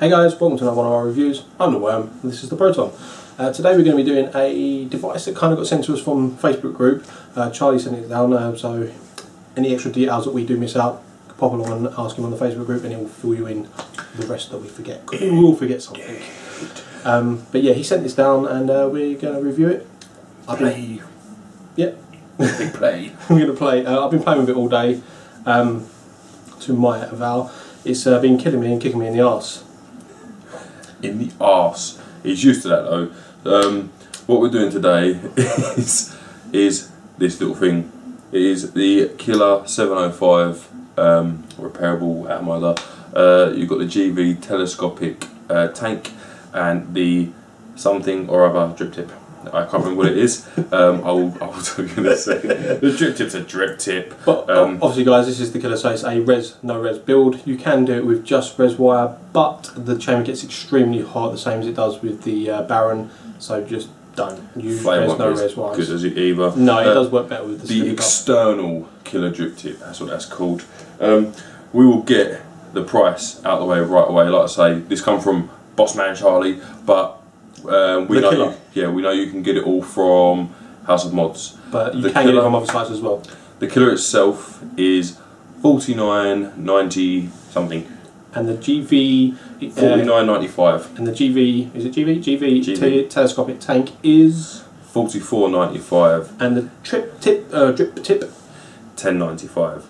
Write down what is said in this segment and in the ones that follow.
Hey guys, welcome to another one of our reviews. I'm the Worm, and this is the Proton. Today we're going to be doing a device that kind of got sent to us from Facebook group. Charlie sent it down, so any extra details that we do miss out, pop along and ask him on the Facebook group and he'll fill you in the rest that we forget. We will forget something. But yeah, he sent this down and we're going to review it. Play. Yeah. Big play. We're going to play. I've been playing with it all day, to my avow. It's been killing me and kicking me in the arse. In the arse. He's used to that though. What we're doing today is this little thing. It is the Killer 705 repairable atomizer. You've got the GV telescopic tank and the something or other drip tip. I can't remember what it is. I'll tell you in a second. The drip tip's a drip tip. But obviously guys, this is the Killer, so it's a no res build. You can do it with just res wire, but the chamber gets extremely hot, the same as it does with the Baron, so just don't use no res wires. Good as it either. No, it does work better with the external Killer drip tip, that's what that's called. We will get the price out of the way right away. Like I say, this come from Boss Man Charlie, but we know you can get it all from House of Mods, but you can get it from other sites as well. The Killer itself is $49.90 something, and the GV $49.95, and the GV GV telescopic tank is $44.95, and the drip tip $10.95.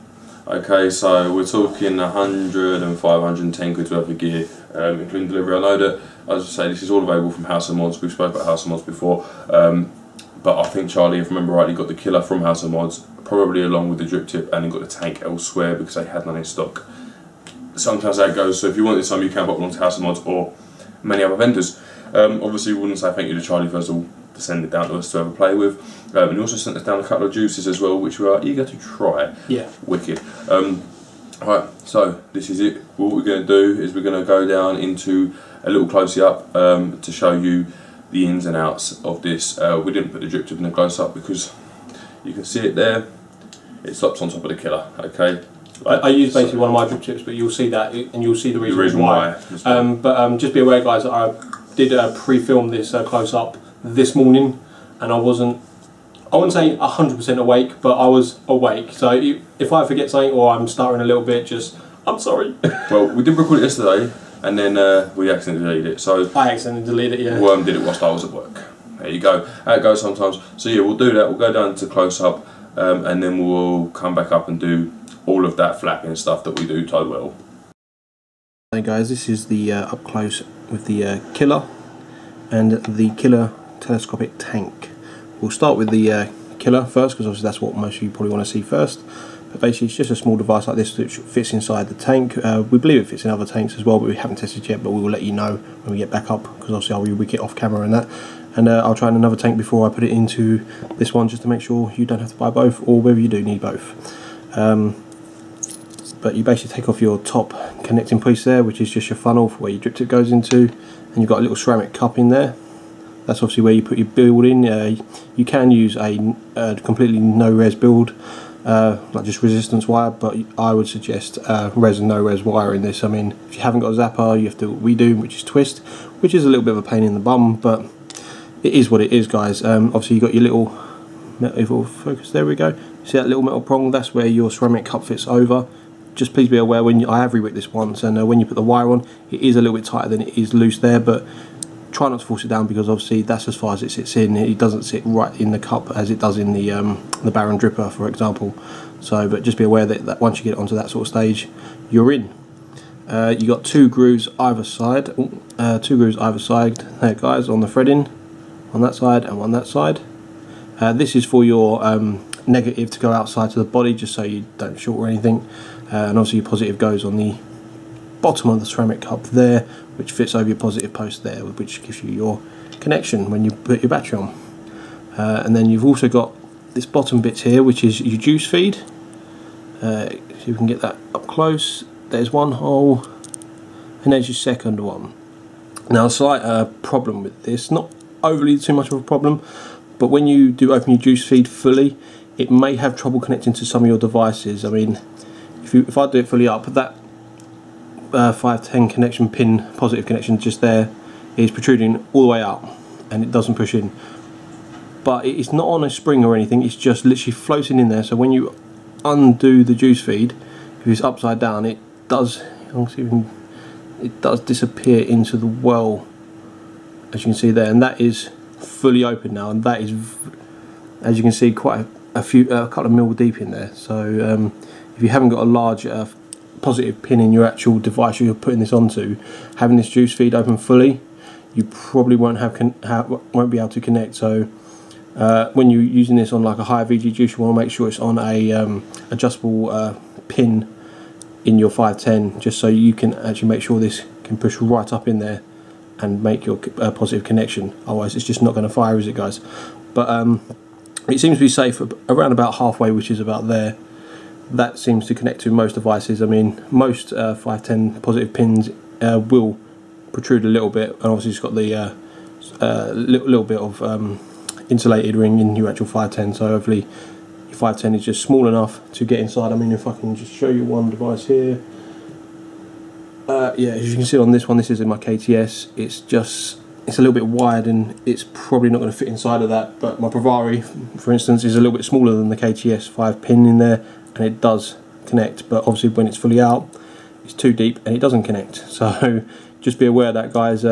Okay, so we're talking 105, 110 quid worth of gear, including delivery. I know that, as I say, this is all available from House of Mods. We've spoken about House of Mods before, but I think Charlie, if I remember rightly, got the Killer from House of Mods, probably along with the drip tip, and he got the tank elsewhere because they had none in stock. Sometimes that goes, so if you want this time, you can pop along to House of Mods or many other vendors. Obviously, we wouldn't say thank you to Charlie first of all to send it down to us to have a play with. And he also sent us down a couple of juices as well, which we are eager to try. Yeah. Wicked. Right, so this is it. What we're going to do is we're going to go down into a little close-up to show you the ins and outs of this. We didn't put the drip tip in the close-up because you can see it there. It stops on top of the Killer, okay? I use basically one of my drip tips, but you'll see that and you'll see the reason why. But just be aware guys, that I did pre-film this close-up this morning and I wouldn't say 100% awake, but I was awake, so if I forget something or I'm stuttering a little bit, I'm sorry. Well, we did record it yesterday and then we accidentally deleted it, so I accidentally deleted it, yeah. Worm did it whilst I was at work. There you go, how it goes sometimes. So yeah, we'll do that, we'll go down to close-up and then we'll come back up and do all of that flapping stuff that we do so well. Hey guys, this is the up close with the Killer and the Killer telescopic tank. We'll start with the Killer first because obviously that's what most of you probably want to see first. But basically it's just a small device like this which fits inside the tank. We believe it fits in other tanks as well, but we haven't tested yet, but we will let you know when we get back up because obviously I'll re-wick it off camera and that. And I'll try in another tank before I put it into this one just to make sure you don't have to buy both, or whether you do need both. But you basically take off your top connecting piece there, which is just your funnel for where your drip tip goes into, and you've got a little ceramic cup in there. That's obviously where you put your build in. You can use a completely no-res build, like just resistance wire, but I would suggest res and no-res wire in this. I mean, if you haven't got a zapper, you have to do what we do, which is twist, which is a little bit of a pain in the bum, but it is what it is, guys. Obviously you've got your little metal, if it'll focus, there we go. See that little metal prong? That's where your ceramic cup fits over. Just please be aware, I have re-wicked this once, and when you put the wire on, it is a little bit tighter than it is loose there, but try not to force it down because obviously that's as far as it sits in. It doesn't sit right in the cup as it does in the Baron dripper, for example. So, but just be aware that once you get onto that sort of stage, you're in. You got two grooves either side. There, guys, on the threading, on that side and on that side. This is for your negative to go outside to the body, just so you don't short or anything. And obviously your positive goes on the bottom of the ceramic cup there, which fits over your positive post there, which gives you your connection when you put your battery on. And then you've also got this bottom bit here, which is your juice feed. So you can get that up close. There's one hole, and there's your second one. Now, a slight problem with this, not overly too much of a problem, but when you do open your juice feed fully, it may have trouble connecting to some of your devices. I mean, if I do it fully up, that 510 connection pin, positive connection just there, is protruding all the way out and it doesn't push in. But it's not on a spring or anything, it's just literally floating in there. So when you undo the juice feed, if it's upside down, it does disappear into the well, as you can see there, and that is fully open now, and that is, as you can see, quite a couple of mil deep in there. So if you haven't got a large positive pin in your actual device you're putting this onto, having this juice feed open fully, you probably won't be able to connect. So when you're using this on like a higher VG juice, you want to make sure it's on a adjustable pin in your 510, just so you can actually make sure this can push right up in there and make your positive connection. Otherwise it's just not going to fire, is it, guys? But it seems to be safe around about halfway, which is about there. That seems to connect to most devices. I mean, most 510 positive pins will protrude a little bit, and obviously it's got the little bit of insulated ring in your actual 510, so hopefully your 510 is just small enough to get inside. I mean, if I can just show you one device here, yeah, as you can see on this one, this is in my KTS, it's a little bit wide and it's probably not going to fit inside of that, but my Provari, for instance, is a little bit smaller than the KTS 5 pin in there, and it does connect, but obviously when it's fully out it's too deep and it doesn't connect. So just be aware of that, guys.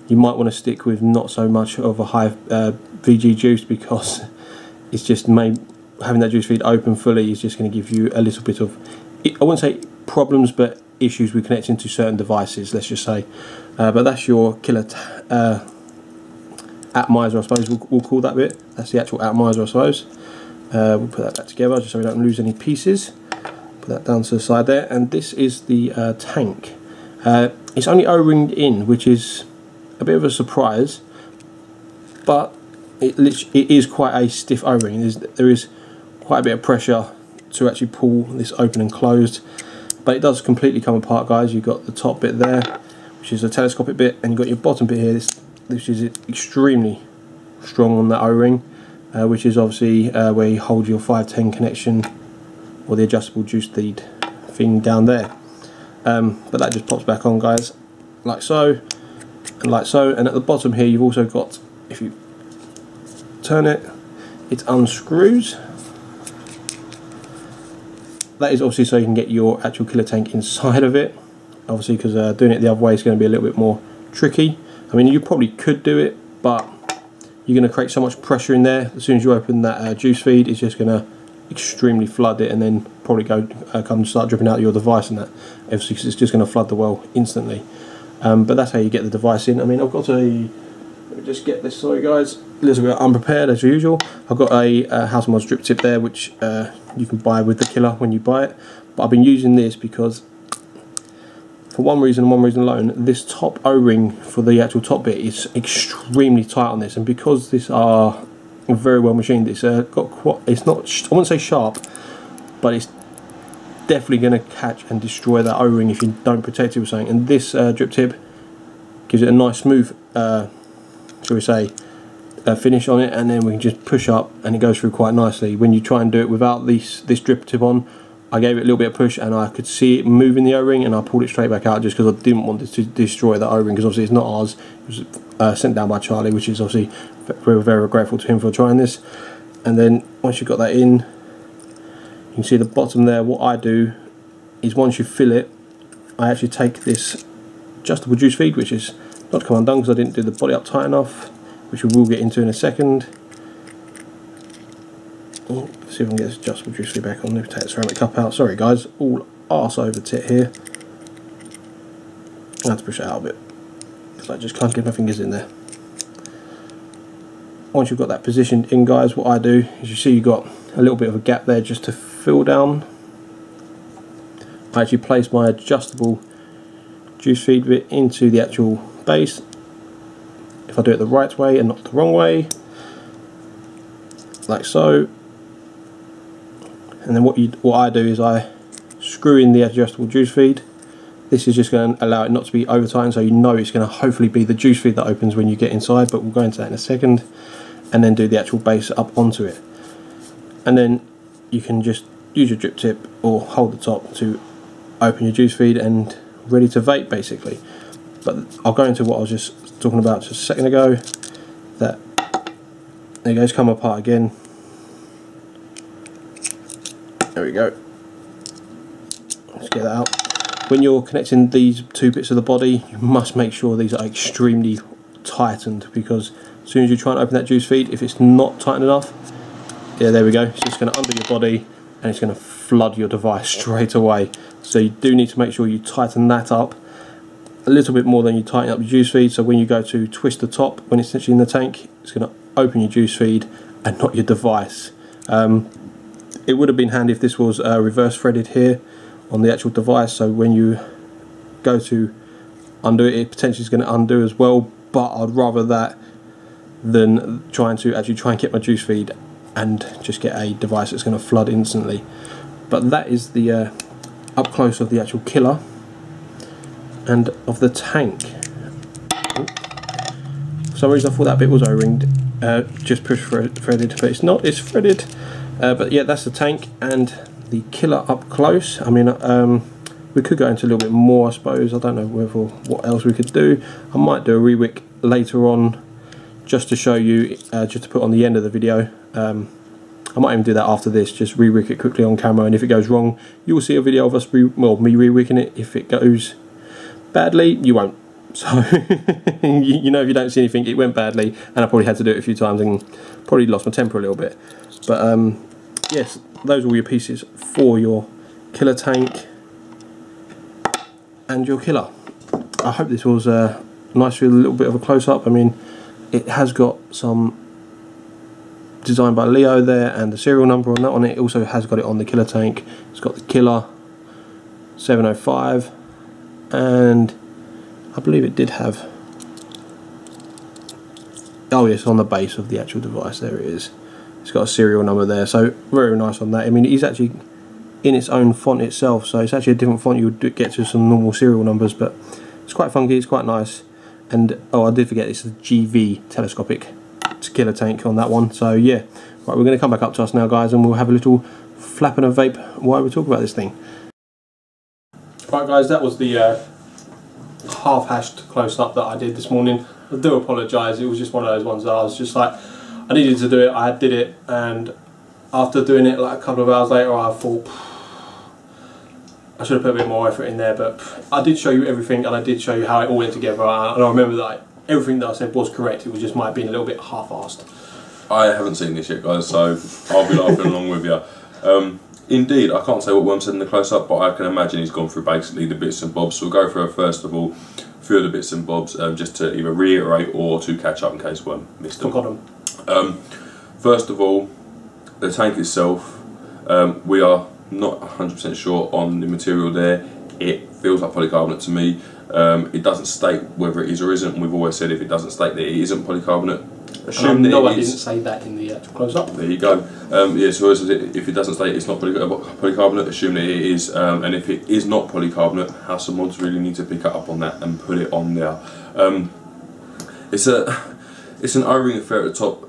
You might want to stick with not so much of a high VG juice, because it's just having that juice feed open fully is just going to give you a little bit of, I wouldn't say problems, but issues with connecting to certain devices, let's just say. But that's your killer atomizer, I suppose we'll call that bit. That's the actual atomizer, I suppose. We'll put that back together just so we don't lose any pieces. Put that down to the side there, and this is the tank. It's only O-ringed in, which is a bit of a surprise, but it is quite a stiff O-ring. There is quite a bit of pressure to actually pull this open and closed, but it does completely come apart, guys. You've got the top bit there, which is a telescopic bit, and you've got your bottom bit here. This is extremely strong on that O-ring, which is obviously where you hold your 510 connection, or the adjustable juice feed thing down there. But that just pops back on, guys, like so and like so. And at the bottom here you've also got, if you turn it, it unscrews. That is obviously so you can get your actual killer tank inside of it, obviously, because doing it the other way is going to be a little bit more tricky. I mean, you probably could do it, but you're going to create so much pressure in there. As soon as you open that juice feed, it's just going to extremely flood it, and then probably come start dripping out of your device, and that obviously, because it's just going to flood the well instantly. But that's how you get the device in. I mean, I've got let me just get this, sorry guys, a little bit unprepared as usual. I've got a House Mods drip tip there, which you can buy with the killer when you buy it, but I've been using this because, for one reason and one reason alone, this top O-ring for the actual top bit is extremely tight on this, and because these are very well machined, it's got quite, it's not, I wouldn't say sharp, but it's definitely going to catch and destroy that O-ring if you don't protect it with something. And this drip tip gives it a nice smooth, shall we say, finish on it, and then we can just push up and it goes through quite nicely. When you try and do it without this drip tip on, I gave it a little bit of push and I could see it moving the O-ring, and I pulled it straight back out just because I didn't want it to destroy the O-ring, because obviously it's not ours. It was sent down by Charlie, which is obviously very, very grateful to him for trying this. And then once you've got that in, you can see the bottom there. What I do is, once you fill it, I actually take this adjustable juice feed, which is not come undone because I didn't do the body up tight enough, which we will get into in a second. Oh, let's see if I can get this adjustable juice feed back on. Let me take the ceramic cup out. Sorry guys, all arse over tit here. I have to push it out a bit because I just can't get my fingers in there. Once you've got that positioned in, guys, what I do is, you see you've got a little bit of a gap there just to fill down. I actually place my adjustable juice feed bit into the actual base. If I do it the right way and not the wrong way, like so. And then what I do is I screw in the adjustable juice feed. This is just going to allow it not to be over tight, so you know it's going to hopefully be the juice feed that opens when you get inside, but we'll go into that in a second. And then do the actual base up onto it. And then you can just use your drip tip or hold the top to open your juice feed, and ready to vape basically. But I'll go into what I was just talking about just a second ago. That there you go, it's come apart again. There we go. Let's get that out. When you're connecting these two bits of the body, you must make sure these are extremely tightened, because as soon as you try and open that juice feed, if it's not tight enough, yeah, there we go, it's just going to undo your body and it's going to flood your device straight away. So you do need to make sure you tighten that up a little bit more than you tighten up your juice feed, so when you go to twist the top, when it's actually in the tank, it's going to open your juice feed and not your device. It would have been handy if this was reverse threaded here on the actual device, so when you go to undo it, it potentially is going to undo as well, but I'd rather that than trying to actually try and get my juice feed and just get a device that's going to flood instantly. But that is the up close of the actual killer and of the tank. For some reason I thought that bit was O-ringed, just push threaded, but it's not, it's threaded. But yeah, that's the tank and the killer up close. I mean, we could go into a little bit more, I suppose. I don't know what else we could do. I might do a rewick later on just to show you, just to put on the end of the video. I might even do that after this, just rewick it quickly on camera, and if it goes wrong, you will see a video of us, me rewicking it. If it goes badly, you won't. So you know, if you don't see anything, it went badly, and I probably had to do it a few times and probably lost my temper a little bit. But yes, those are all your pieces for your killer tank and your killer. I hope this was nice with a little bit of a close-up. I mean, it has got some designed by Leo there and the serial number on that one. It also has got it on the killer tank. It's got the killer 705, and I believe it did have, oh yes, on the base of the actual device, there it is. It's got a serial number there, so very nice on that. I mean, it's actually in its own font itself, so it's actually a different font you would get to some normal serial numbers, but it's quite funky, it's quite nice. And oh, I did forget, it's a GV telescopic killer tank on that one. So yeah, right, we're going to come back up to us now, guys, and we'll have a little flap and a vape while we talk about this thing. Right guys, that was the half-hashed close-up that I did this morning. I do apologise, it was just one of those ones that I was just like, I needed to do it, I did it, and after doing it like a couple of hours later, I thought I should have put a bit more effort in there, but I did show you everything, and I did show you how it all went together, and I remember that everything that I said was correct. It was just might have been a little bit half-assed. I haven't seen this yet, guys, so I'll be laughing along with you. Indeed, I can't say what Worm said in the close-up, but I can imagine he's gone through basically the bits and bobs. So we'll go through first of all a few of the bits and bobs, just to either reiterate or to catch up in case Worm missed them. First of all, the tank itself, we are not 100% sure on the material there. It feels like polycarbonate to me. It doesn't state whether it is or isn't, and we've always said if it doesn't state that it isn't polycarbonate, assume that it is. I didn't say that in the actual close-up. There you go. Yeah, so if it doesn't state it's not polycarbonate, assume that it is, and if it is not polycarbonate, House of Mods really need to pick up on that and put it on there. It's an O-ring affair at the top.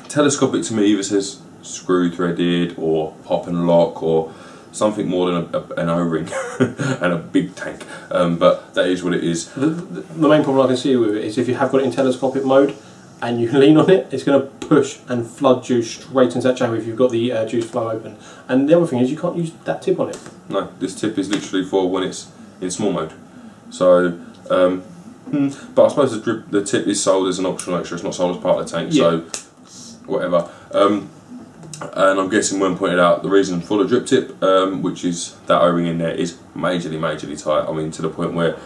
Telescopic to me either says screw threaded or pop and lock or something more than an O-ring and a big tank, but that is what it is. The main problem I can see with it is if you have got it in telescopic mode and you lean on it, it's going to push and flood juice straight into that chamber if you've got the juice flow open. And the other thing is you can't use that tip on it. No, this tip is literally for when it's in small mode. So, but I suppose the tip is sold as an optional extra, it's not sold as part of the tank, yeah. So whatever. And I'm guessing Worm pointed out the reason for the drip tip, which is that O-ring in there, is majorly tight. I mean, to the point where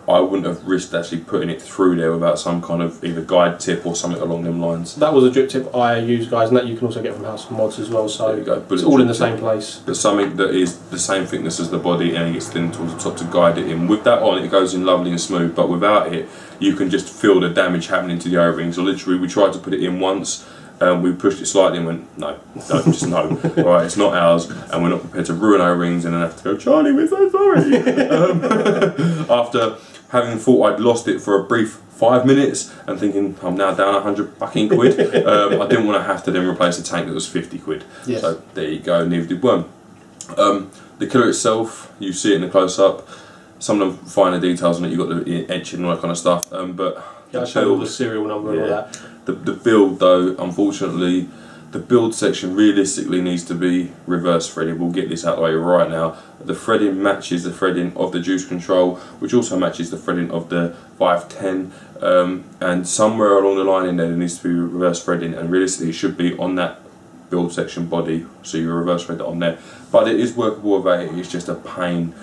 I wouldn't have risked actually putting it through there without some kind of either guide tip or something along them lines. That was a drip tip I use, guys, and that you can also get from House of Mods as well, so there you go. It's all in the same place. But something that is the same thickness as the body and it gets thin towards the top to guide it in. With that on, it goes in lovely and smooth, but without it, you can just feel the damage happening to the O-ring. So literally, we tried to put it in once, we pushed it slightly and went, no, just no. Alright, it's not ours, and we're not prepared to ruin O-rings and then have to go, Charlie, we're so sorry. After having thought I'd lost it for a brief 5 minutes and thinking I'm now down 100 fucking quid, I didn't want to have to then replace a tank that was 50 quid. Yes. So there you go, neither did Worm. The killer itself, you see it in the close-up, some of the finer details on it. You've got the etching and all that kind of stuff. But yeah, I showed all the serial number and all that. The build though, unfortunately, the build section realistically needs to be reverse threaded. We'll get this out of the way right now. The threading matches the threading of the juice control, which also matches the threading of the 510. And somewhere along the line in there needs to be reverse threading, and realistically it should be on that build section body, so you reverse thread it on there. But it is workable without it. It's just a pain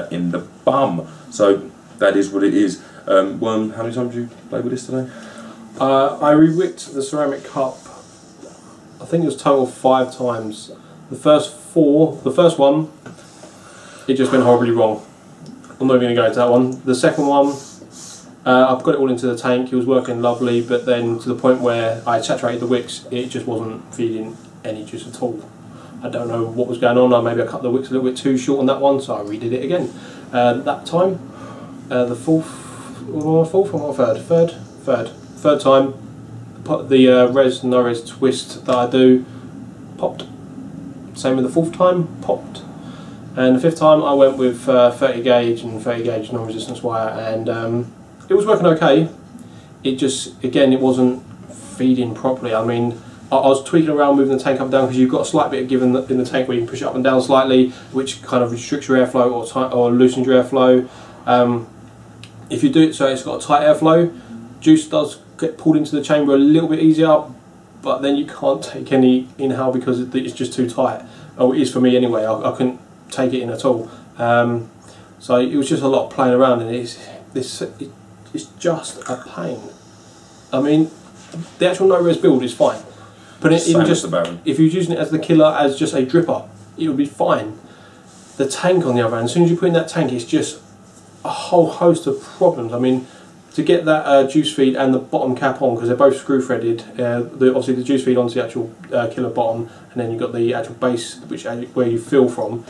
in the bum. So that is what it is. Worm, how many times did you play with this today? I re-wicked the ceramic cup, I think it was total 5 times. The first one, it just went horribly wrong. I'm not going to go into that one. The second one, I've got it all into the tank. It was working lovely, but then to the point where I saturated the wicks, it just wasn't feeding any juice at all. I don't know what was going on. Maybe I cut the wicks a little bit too short on that one, so I redid it again. That time, the third time, the res no res twist that I do popped. Same with the fourth time, popped. And the fifth time I went with 30 gauge and 30 gauge non-resistance wire, and it was working okay. It just, again, it wasn't feeding properly. I mean, I was tweaking around, moving the tank up and down, because you've got a slight bit of give in the tank where you can push it up and down slightly, which kind of restricts your airflow or loosens your airflow. If you do it so it's got a tight airflow, juice does get pulled into the chamber a little bit easier, but then you can't take any inhale because it's just too tight. Oh, it is for me anyway. I couldn't take it in at all. So it was just a lot of playing around, and it's just a pain. I mean, the actual no-res build is fine. But if you're using it as the killer, as just a dripper, it would be fine. The tank, on the other hand, as soon as you put in that tank, it's just a whole host of problems. I mean, to get that juice feed and the bottom cap on, because they're both screw threaded, obviously the juice feed onto the actual killer bottom, and then you've got the actual base where you fill from.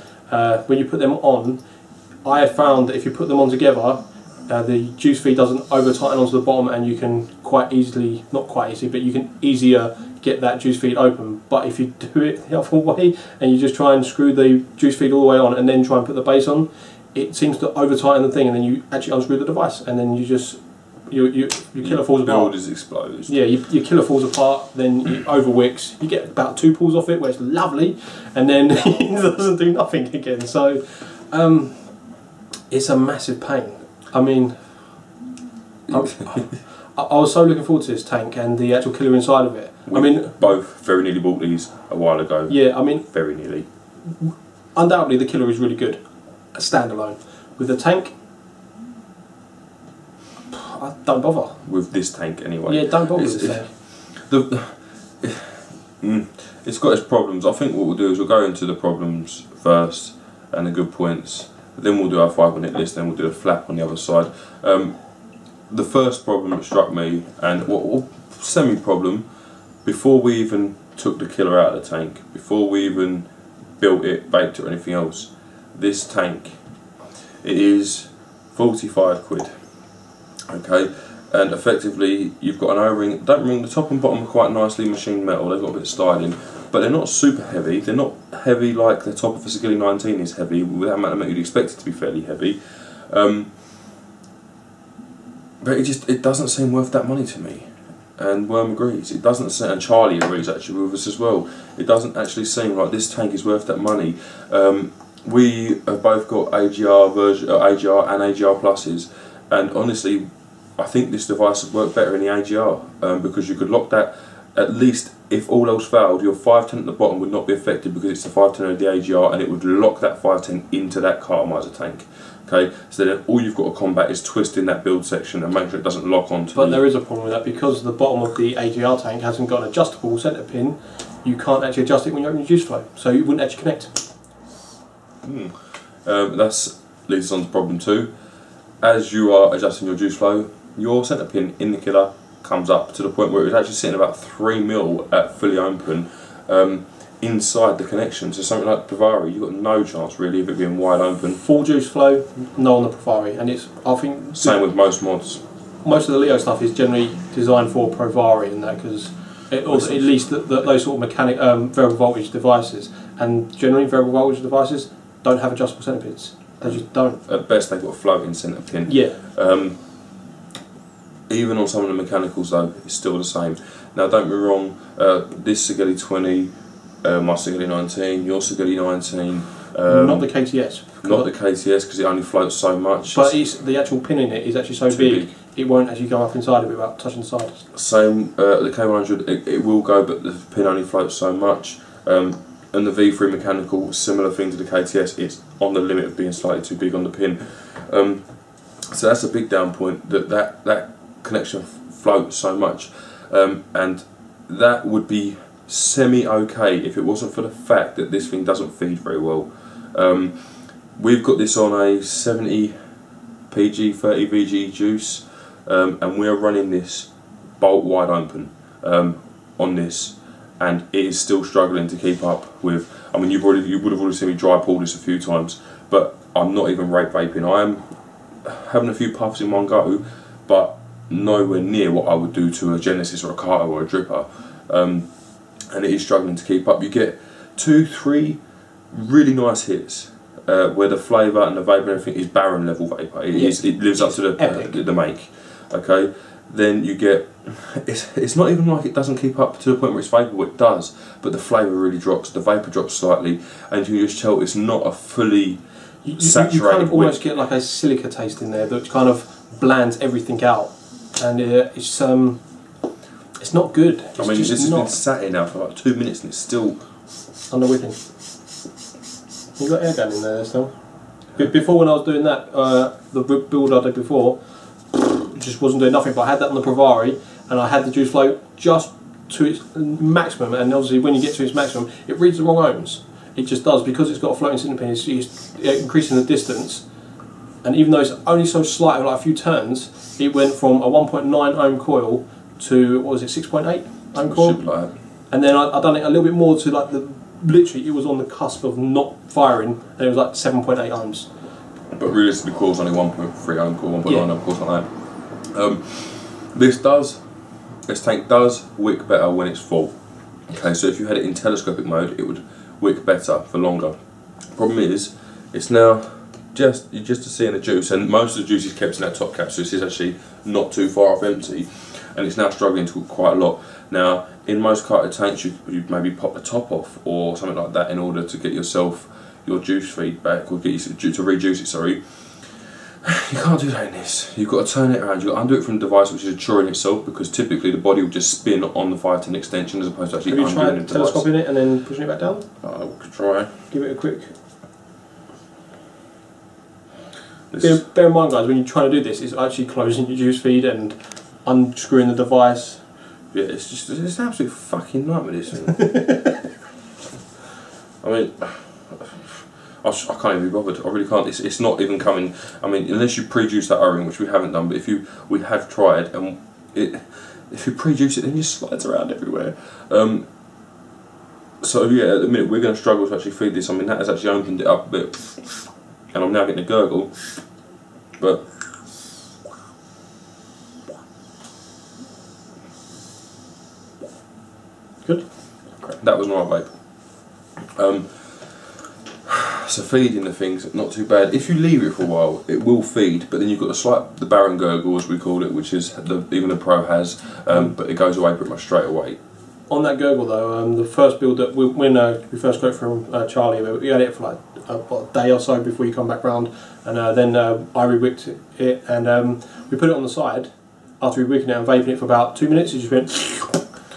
When you put them on, I have found that if you put them on together, the juice feed doesn't over tighten onto the bottom, and you can quite easily, not quite easily, but you can easier get that juice feed open. But if you do it the other way and you just try and screw the juice feed all the way on and then try and put the base on, it seems to over tighten the thing, and then you actually unscrew the device, and then you just your killer falls apart. Build is exposed. Yeah, your killer falls apart, then you over wicks, you get about 2 pulls off it where it's lovely, and then it doesn't do nothing again. So it's a massive pain. I mean, I was so looking forward to this tank and the actual killer inside of it. We both very nearly bought these a while ago. Yeah, I mean, very nearly. Undoubtedly, the killer is really good, standalone. With the tank, I don't bother. With this tank, anyway. Yeah, don't bother with this tank. It's got its problems. I think what we'll do is we'll go into the problems first and the good points. Then we'll do our 5-minute list. Then we'll do a flap on the other side. The first problem that struck me, and what semi-problem, before we even took the killer out of the tank, before we even built it, baked it or anything else, this tank, it is 45 quid. Okay, and effectively you've got an O-ring. Don't ring, the top and bottom are quite nicely machined metal, they've got a bit of styling, but they're not super heavy. They're not heavy like the top of a Sigilli 19 is heavy. With that amount of metal you'd expect it to be fairly heavy. But it doesn't seem worth that money to me, and Worm agrees. It doesn't seem, and Charlie agrees actually with us as well. It doesn't actually seem like this tank is worth that money. We have both got AGR and AGR pluses, and honestly, I think this device would work better in the AGR because you could lock that. At least, if all else failed, your 510 at the bottom would not be affected because it's the 510 of the AGR, and it would lock that 510 into that cartomizer tank. Okay, so then all you've got to combat is twisting that build section and make sure it doesn't lock onto. But there is a problem with that, because the bottom of the AGR tank hasn't got an adjustable centre pin. You can't actually adjust it when you open your juice flow, so you wouldn't actually connect. That leads us on to problem 2. As you are adjusting your juice flow, your centre pin in the killer comes up to the point where it's actually sitting about 3mm at fully open inside the connection. So something like Provari, you've got no chance really of it being wide open. Full juice flow, no on the Provari, and it's, I think, same with most mods. Most of the Leo stuff is generally designed for Provari and that, because at least those sort of variable voltage devices, and generally variable voltage devices don't have adjustable centre pins. They just don't. At best, they've got a floating centre pin. Yeah. Even on some of the mechanicals though, it's still the same. Now don't get me wrong, this Sigelli 20, my Sigelli 19, your Sigelli 19. Not the KTS. Not the KTS because it only floats so much. But the actual pin in it is actually so big, it won't actually go up inside of it without touching the side. Same, the K100, it will go, but the pin only floats so much. And the V3 mechanical, similar thing to the KTS, it's on the limit of being slightly too big on the pin. So that's a big down point, that connection floats so much, and that would be semi-okay if it wasn't for the fact that this thing doesn't feed very well. We've got this on a 70 PG 30 VG juice, and we're running this bolt wide open on this, and it is still struggling to keep up with. I mean, you would have already seen me dry pull this a few times, but I'm not even rake vaping. I am having a few puffs in one go, but nowhere near what I would do to a Genesis or a Carter or a dripper, and it is struggling to keep up. You get 2-3 really nice hits where the flavour and the vapour and everything is barren level vapour. It lives up to the make. Okay, then you get it's not even like it doesn't keep up to the point where it's vapourable. It does, but the flavour really drops. The vapour drops slightly, and you just tell it's not a fully saturated. You kind of almost get like a silica taste in there that kind of blands everything out. And it's not good. I mean, this has been sat here now for like 2 minutes and it's still under whipping. You got air gun in there still. Before, when I was doing that, the build I did before, it just wasn't doing nothing. But I had that on the Pravari, and I had the juice flow just to its maximum. And obviously, when you get to its maximum, it reads the wrong ohms. It just does, because it's got a floating centre pin. It's increasing the distance. And even though it's only so slight, like a few turns, it went from a 1.9 ohm coil to, what was it, 6.8 ohm coil? Like, and then I done it a little bit more to like literally it was on the cusp of not firing, and it was like 7.8 ohms. But realistically, the coil's only 1.3 ohm coil, 1.9 ohm coil, like that. This tank does wick better when it's full. Okay, so if you had it in telescopic mode, it would wick better for longer. Problem is, it's now just to see in the juice, and most of the juice is kept in that top cap, so this is actually not too far off empty, and it's now struggling to quite a lot. Now, in most Carter tanks, you'd maybe pop the top off or something like that in order to get yourself your juice feed back, or get you to rejuice it. Sorry, you can't do that in this. You've got to turn it around. You've got to undo it from the device, which is maturing itself, because typically the body will just spin on the 510 extension as opposed to actually undoing the device. Have you tried telescoping it and then pushing it back down? I could try. Give it a quick. Bear in mind, guys, when you're trying to do this, it's actually closing your juice feed and unscrewing the device. Yeah, it's an absolute fucking nightmare, this thing. I mean, I can't even be bothered. I really can't. It's not even coming. I mean, unless you pre-juice that O-ring, which we haven't done, but we have tried, and if you pre-juice it, then it slides around everywhere. So yeah, at the minute we're going to struggle to actually feed this. I mean, that has actually opened it up a bit, and I'm now getting a gurgle, but good. That was my vape. So feeding the thing's not too bad. If you leave it for a while, it will feed, but then you've got the barren gurgle, as we call it, which is even the Pro has, but it goes away pretty much straight away. On that gurgle though, the first build that when we first got it from Charlie, we had it for like a day or so before you come back round, and then I re-wicked it, and we put it on the side after we wicking it and vaping it for about 2 minutes. It just went,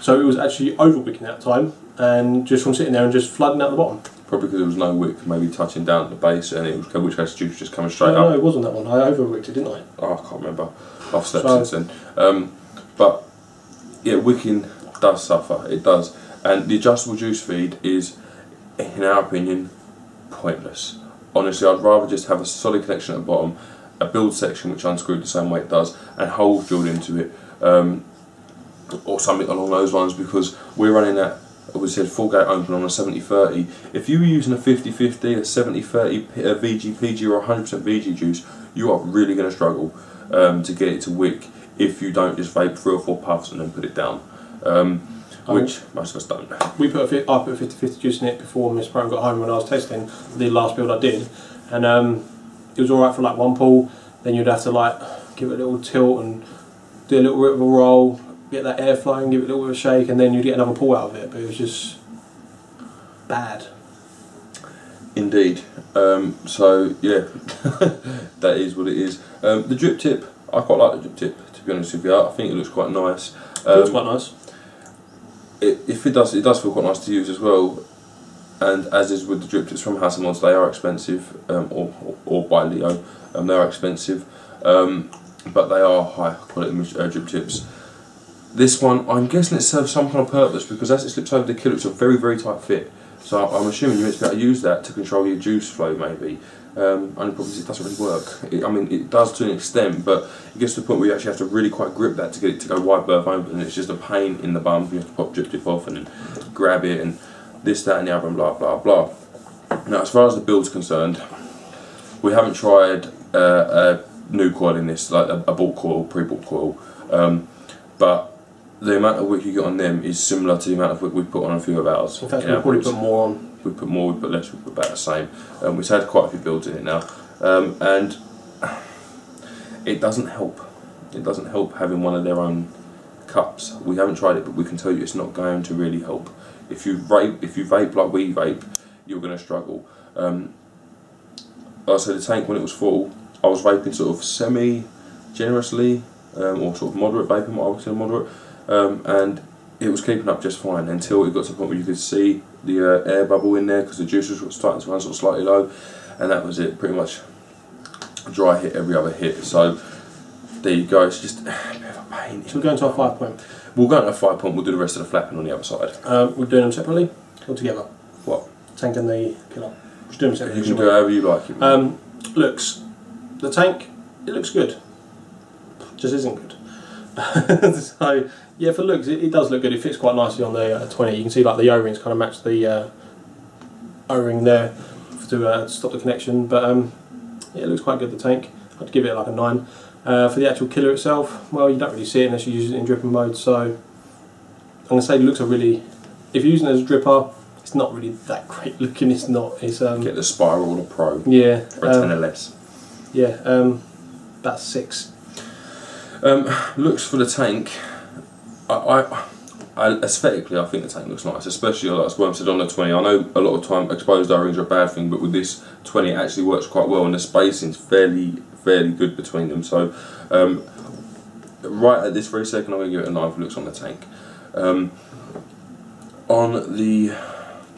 so it was actually over wicking that time, and just from sitting there and just flooding out the bottom. Probably because there was no wick, maybe touching down at the base, and it was, which has juice just coming straight up. No, it wasn't that one. I over-wicked it, didn't I? Oh, I can't remember. I've slept since then. But yeah, wicking does suffer. It does, and the adjustable juice feed is, in our opinion, pointless. Honestly, I'd rather just have a solid connection at the bottom, a build section which unscrewed the same way it does, and holes drilled into it, or something along those lines, because we're running that. We said full gate open on a 70-30. If you were using a 50-50, a 70-30 VG PG or 100% VG juice, you are really going to struggle to get it to wick if you don't just vape 3 or 4 puffs and then put it down, which most of us don't. I put a 50-50 juice in it before Miss Brown got home when I was testing the last build I did, and it was alright for like one pull, then you'd have to like give it a little tilt and do a little bit of a roll, get that air flowing, give it a little bit of a shake, and then you'd get another pull out of it, but it was just bad. Indeed. So yeah, that is what it is. The drip tip, I quite like the drip tip, to be honest with you. I think it looks quite nice. It looks quite nice. It does feel quite nice to use as well. And as is with the drip tips from Hasselmans, they are expensive, or by Leo, they are expensive, but they are high quality drip tips. This one, I'm guessing it serves some kind of purpose, because as it slips over the killer, it's a very, very tight fit. So I'm assuming you're meant to be able to use that to control your juice flow, maybe. Only problem is it doesn't really work. I mean, it does to an extent, but it gets to the point where you actually have to really quite grip that to get it to go wide berth open, and it's just a pain in the bum. You have to pop drip tip off and then grab it and this, that and the other and blah, blah, blah. Now, as far as the build's concerned, we haven't tried a new coil in this, like a bought coil, pre-bought coil, but the amount of wick you get on them is similar to the amount of wick we put on a few of ours. In fact, we probably put more on. We put more, we put less, we put about the same. We've had quite a few builds in it now, and it doesn't help. It doesn't help having one of their own cups. We haven't tried it, but we can tell you it's not going to really help. If you vape like we vape, you're going to struggle. Like I said, the tank, when it was full, I was vaping sort of semi-generously, or sort of moderate vaping, what I would consider moderate, and it was keeping up just fine until it got to the point where you could see the air bubble in there, because the juice was starting to run sort of slightly low, and that was it, pretty much dry hit every other hit. So there you go, it's just a bit of a pain. So we're going to our 5 point. We'll go into a 5 point, we'll do the rest of the flapping on the other side. We're doing them separately or together? What? Tank and the killer. Just doing them separately. You can do however you like it. Looks, the tank, it looks good. Just isn't good. So yeah, for looks, it does look good. It fits quite nicely on the 20. You can see like the O-rings kind of match the O-ring there to stop the connection. But yeah, it looks quite good, the tank. I'd give it like a 9. For the actual killer itself, well, you don't really see it unless you use it in dripping mode, so I'm going to say the looks are really, if you're using it as a dripper, it's not really that great looking. It's not. It's get the Spiral or Pro. Yeah. For a 10 or less. Yeah, about 6. Looks for the tank, I aesthetically I think the tank looks nice, especially like as Worm said on the 20. I know a lot of time exposed O-rings are a bad thing, but with this 20 it actually works quite well, and the spacing's fairly good between them. So right at this very second I'm going to give it a 9 for looks on the tank. On the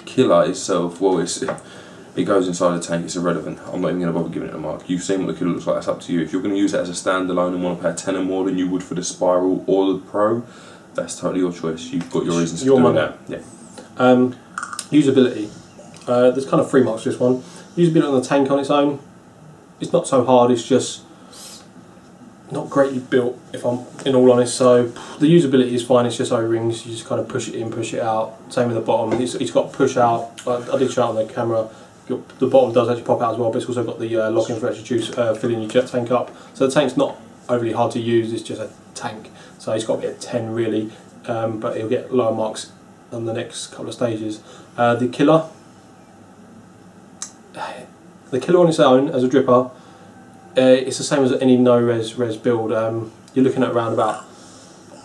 killer itself, well, it goes inside the tank, it's irrelevant. I'm not even going to bother giving it a mark. You've seen what the killer looks like, that's up to you. If you're going to use it as a standalone and want to pay a tenner more than you would for the Spiral or the Pro, that's totally your choice. You've got your reasons for doing that. Yeah. Usability. There's kind of 3 marks for this one. Usability on the tank on its own, it's not so hard, it's just not greatly built, if I'm in all honest. So the usability is fine, it's just O-rings, you just kind of push it in, push it out. Same with the bottom, it's got push out. I did show it on the camera. The bottom does actually pop out as well, but it's also got the lock-in for extra juice, filling your jet tank up. So the tank's not overly hard to use, it's just a tank. So it's got to be a 10 really, but it'll get lower marks on the next couple of stages. The killer on its own as a dripper, it's the same as any no-res build. You're looking at around about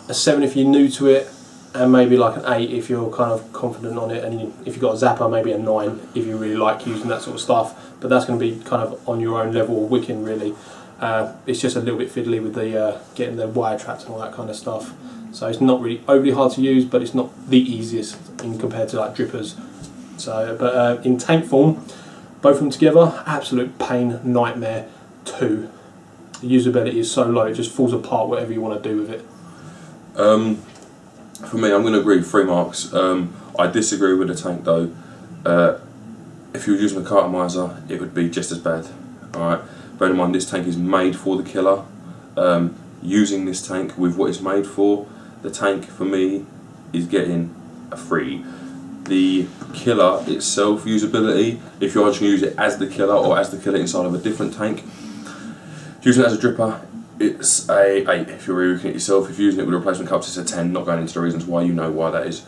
a 7 if you're new to it, and maybe like an 8 if you're kind of confident on it, and if you've got a zapper, maybe a 9 if you really like using that sort of stuff. But that's going to be kind of on your own level of wicking really. It's just a little bit fiddly with the getting the wire trapped and all that kind of stuff. So it's not really overly hard to use, but it's not the easiest in compared to like drippers. So, but in tank form, both of them together, absolute pain, nightmare. 2. The usability is so low, it just falls apart whatever you want to do with it. For me, I'm going to agree 3 marks. I disagree with the tank though. If you were using a cartomizer, it would be just as bad. Alright, bear in mind this tank is made for the killer. Using this tank with what it's made for, the tank for me is getting a 3. The killer itself, usability, if you're just going to use it as the killer or as the killer inside of a different tank, using it as a dripper, It's a 8 if you're reworking it yourself. If you're using it with replacement cups, it's a 10, not going into the reasons why, you know why that is.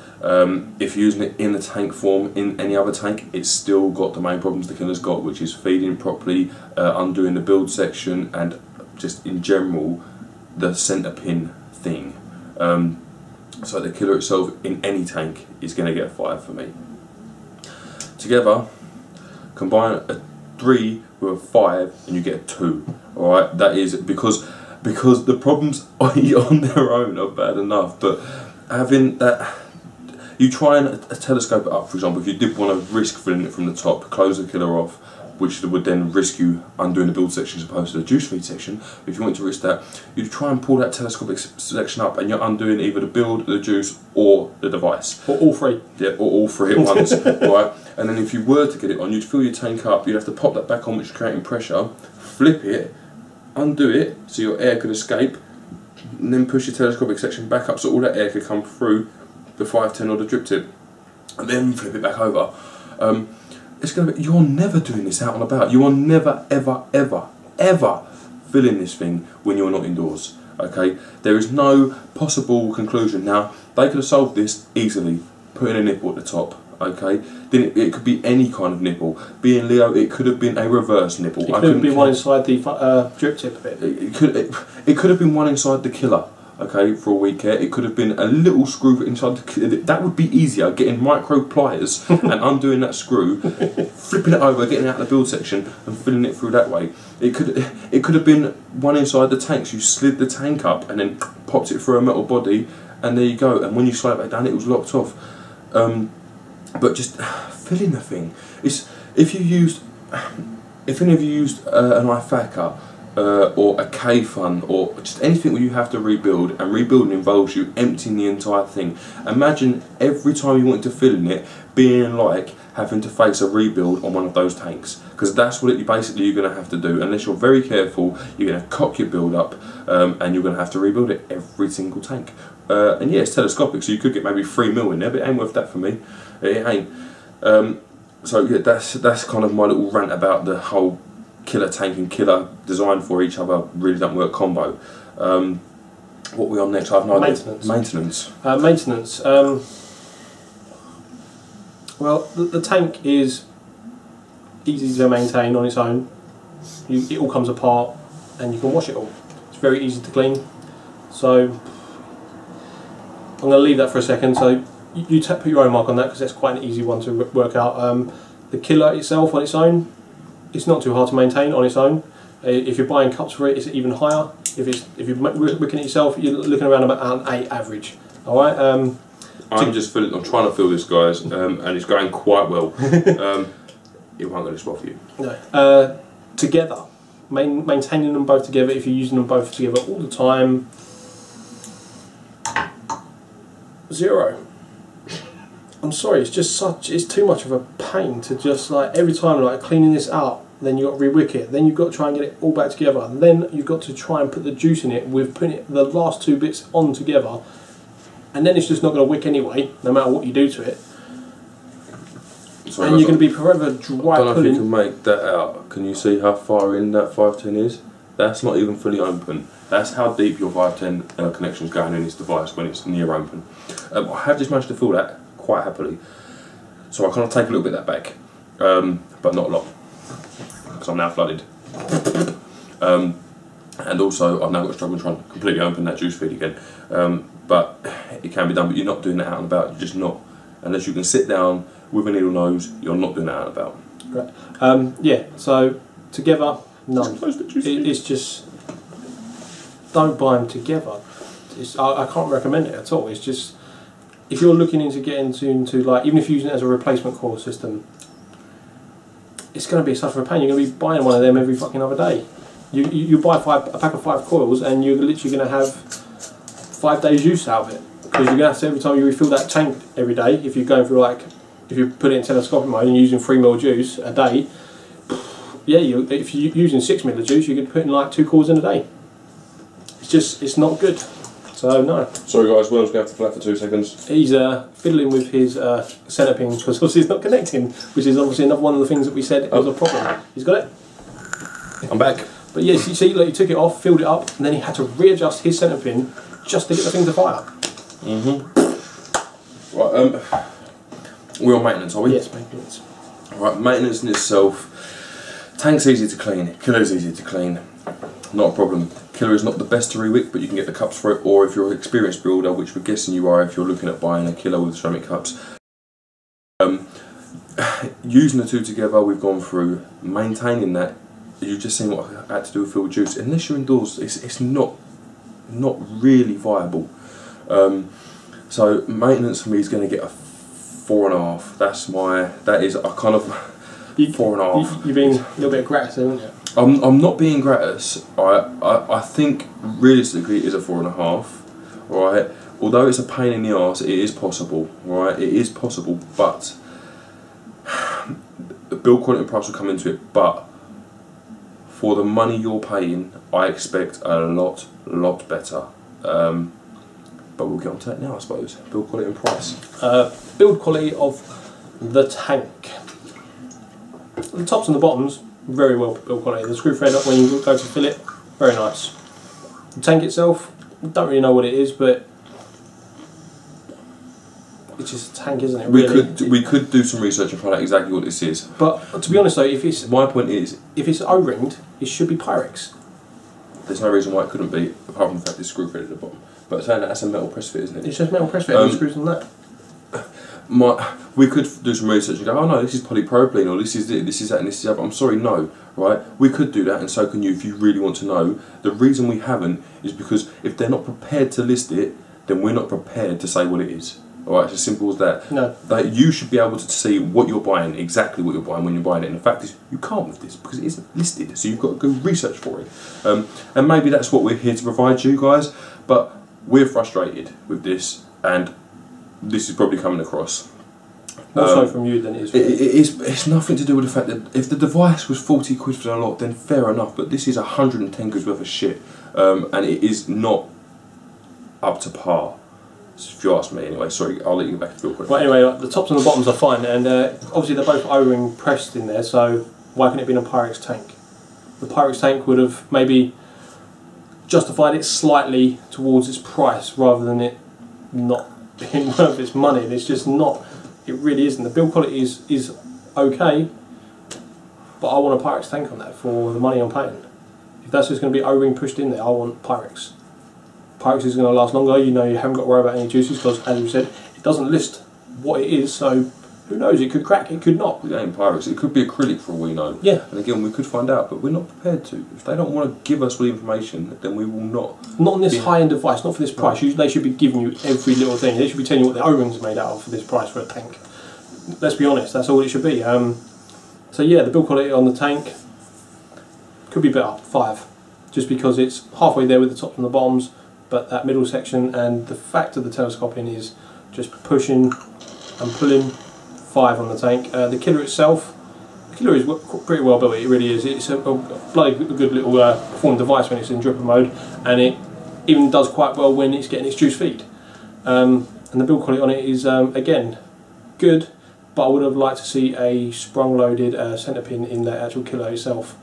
If you're using it in the tank form, in any other tank, it's still got the main problems the killer's got, which is feeding properly, undoing the build section, and just in general, the centre pin thing. So the killer itself in any tank is going to get a 5 for me. Together, combine a 3 with a 5 and you get a 2. Alright, that is because the problems on their own are bad enough, but having that, you try and telescope it up, for example, if you did want to risk filling it from the top, close the killer off, which would then risk you undoing the build section as opposed to the juice feed section. If you want to risk that, you try and pull that telescopic section up and you're undoing either the build, the juice, or the device. Or all three. Yeah, or all three at once. Right? And then if you were to get it on, you'd fill your tank up, you'd have to pop that back on, which is creating pressure, flip it, undo it so your air could escape, and then push your telescopic section back up so all that air could come through the 510 or the drip tip, and then flip it back over. It's gonna be, you're never doing this out and about. You are never, ever, ever, ever filling this thing when you're not indoors. Okay, there is no possible conclusion. Now they could have solved this easily, putting a nipple at the top. Okay, then it could be any kind of nipple. Being Leo, it could have been a reverse nipple. It could have been one inside the drip tip bit. It could have been one inside the killer. Okay, for a weak care, it could have been a little screw inside the killer. That would be easier. Getting micro pliers and undoing that screw, flipping it over, getting out of the build section, and filling it through that way. It could have been one inside the tank. So you slid the tank up and then popped it through a metal body, and there you go. And when you slide it back down, it was locked off. But just filling the thing. If any of you used an IFACA or a K-Fun or just anything where you have to rebuild, and rebuilding involves you emptying the entire thing. Imagine every time you wanted to fill in it being like having to face a rebuild on one of those tanks, because that's what you're going to have to do. Unless you're very careful, you're going to cock your build up, and you're going to have to rebuild it every single tank. And yeah, it's telescopic, so you could get maybe 3 mil in there, but it ain't worth that for me. It ain't. So yeah, that's kind of my little rant about the whole killer tank and killer designed for each other really don't work combo. What we on next? I have no idea. Maintenance. Maintenance. Well, the tank is easy to maintain on its own. It all comes apart, and you can wash it all. It's very easy to clean. So I'm going to leave that for a second. So you put your own mark on that, because that's quite an easy one to work out. The killer itself on its own, it's not too hard to maintain on its own. If you're buying cups for it, it's even higher. If you're wicking it yourself, you're looking around about an 8 average. All right. I'm trying to fill this, guys, and it's going quite well. It won't go to spot for you. No. Together, maintaining them both together. If you're using them both together all the time, 0. I'm sorry, it's too much of a pain to just like every time like cleaning this out, then you've got to re-wick it, then you've got to try and get it all back together, and then you've got to try and put the juice in it with putting the last 2 bits on together, and then it's just not going to wick anyway, no matter what you do to it. Sorry, and you're going to be forever dry. I don't know if you can make that out. Can you see how far in that 510 is? That's not even fully open. That's how deep your 510 connection is going in this device when it's near open. I have just managed to fill that quite happily, so I kind of take a little bit of that back, but not a lot, because I'm now flooded. And also I've now got to struggle trying to completely open that juice feed again, but it can be done, but you're not doing that out and about. You're just not, unless you can sit down with a needle nose, you're not doing that out and about. Right. Yeah, so together, none. It's just, don't buy them together. I can't recommend it at all. It's just, if you're looking into getting into like, even if you're using it as a replacement coil system, it's going to be such a pain. You're going to be buying one of them every fucking other day. You buy a pack of 5 coils, and you're literally going to have 5 days use out of it, because you're going to have to, every time you refill that tank every day, if you're going through like, if you put it in telescopic mode and you're using 3 ml juice a day, yeah, if you're using 6 ml of juice, you could put in like 2 coils in a day. It's not good. So no. Sorry guys, Will's going to have to flat for 2 seconds. He's fiddling with his centre pin, because obviously it's not connecting, which is obviously another one of the things that we said was a problem. He's got it. I'm back. But yes, you see, like, he took it off, filled it up, and then he had to readjust his centre pin just to get the thing to fire. Right, we're on maintenance, are we? Yes, maintenance. Right, maintenance in itself. Tank's easy to clean, killer's easy to clean. Not a problem. Killer is not the best to rewick, but you can get the cups for it, or if you're an experienced builder, which we're guessing you are if you're looking at buying a killer with ceramic cups. Using the two together, we've gone through. Maintaining that, you've just seen what I had to do with field juice. Unless you're indoors, it's not really viable. So maintenance for me is going to get a 4.5. That is a kind of 4.5. You're being a little bit gratis, aren't you? I'm not being gratis. I think realistically it is a 4.5. Right. Although it's a pain in the arse, it is possible. Right. It is possible, but the build quality and price will come into it. But for the money you're paying, I expect a lot better. But we'll get on to that now, I suppose. Build quality and price. Build quality of the tank. The tops and the bottoms, very well build quality. The screw thread up when you go to fill it, very nice. The tank itself, don't really know what it is, but it's just a tank, isn't it? Really? We could do some research and find out exactly what this is. But to be honest though, if my point is, if it's O-ringed, it should be Pyrex. There's no reason why it couldn't be, apart from the fact it's screw thread at the bottom. But saying that, that's a metal press fit, isn't it? It's just metal press fit and screws on that. We could do some research and go, oh no, this is polypropylene, or this is it, this is that, and this is that. But I'm sorry, no, right? We could do that, and so can you if you really want to know. The reason we haven't is because if they're not prepared to list it, then we're not prepared to say what it is. Alright, it's as simple as that. No. That you should be able to see what you're buying, exactly what you're buying when you're buying it. And the fact is, you can't with this because it isn't listed, so you've got to go research for it. And maybe that's what we're here to provide you guys, but we're frustrated with this, and this is probably coming across. More so from you than it is from me. It's nothing to do with the fact that if the device was 40 quid for the lot, then fair enough, but this is 110 quid worth of shit, and it is not up to par. If you ask me anyway, sorry, I'll let you go back to build quick. But anyway, the tops and the bottoms are fine, and obviously they're both O-ring pressed in there, so why couldn't it be in a Pyrex tank? The Pyrex tank would have maybe justified it slightly towards its price rather than it not being worth its money. And it's just not, it really isn't. The build quality is okay, but I want a Pyrex tank on that for the money I'm paying. If that's just going to be O-ring pushed in there, I want Pyrex. Pyrex is going to last longer, you know, you haven't got to worry about any juices because, as we said, it doesn't list what it is, so who knows, it could crack, it could not. It ain't Pyrex, it could be acrylic for all we know. Yeah. And again, we could find out, but we're not prepared to. If they don't want to give us all the information, then we will not. Not on this high-end device, not for this price. They should be giving you every little thing. They should be telling you what the O-rings are made out of for this price for a tank. Let's be honest, that's all it should be. So yeah, the build quality on the tank could be better, 5. Just because it's halfway there with the tops and the bottoms, but that middle section and the fact of the telescoping is just pushing and pulling, 5 on the tank. The killer itself, the killer is pretty well built, it really is. It's a bloody good little performing device when it's in dripper mode, and it even does quite well when it's getting its juice feed. And the build quality on it is, again, good, but I would have liked to see a sprung loaded centre pin in the actual killer itself,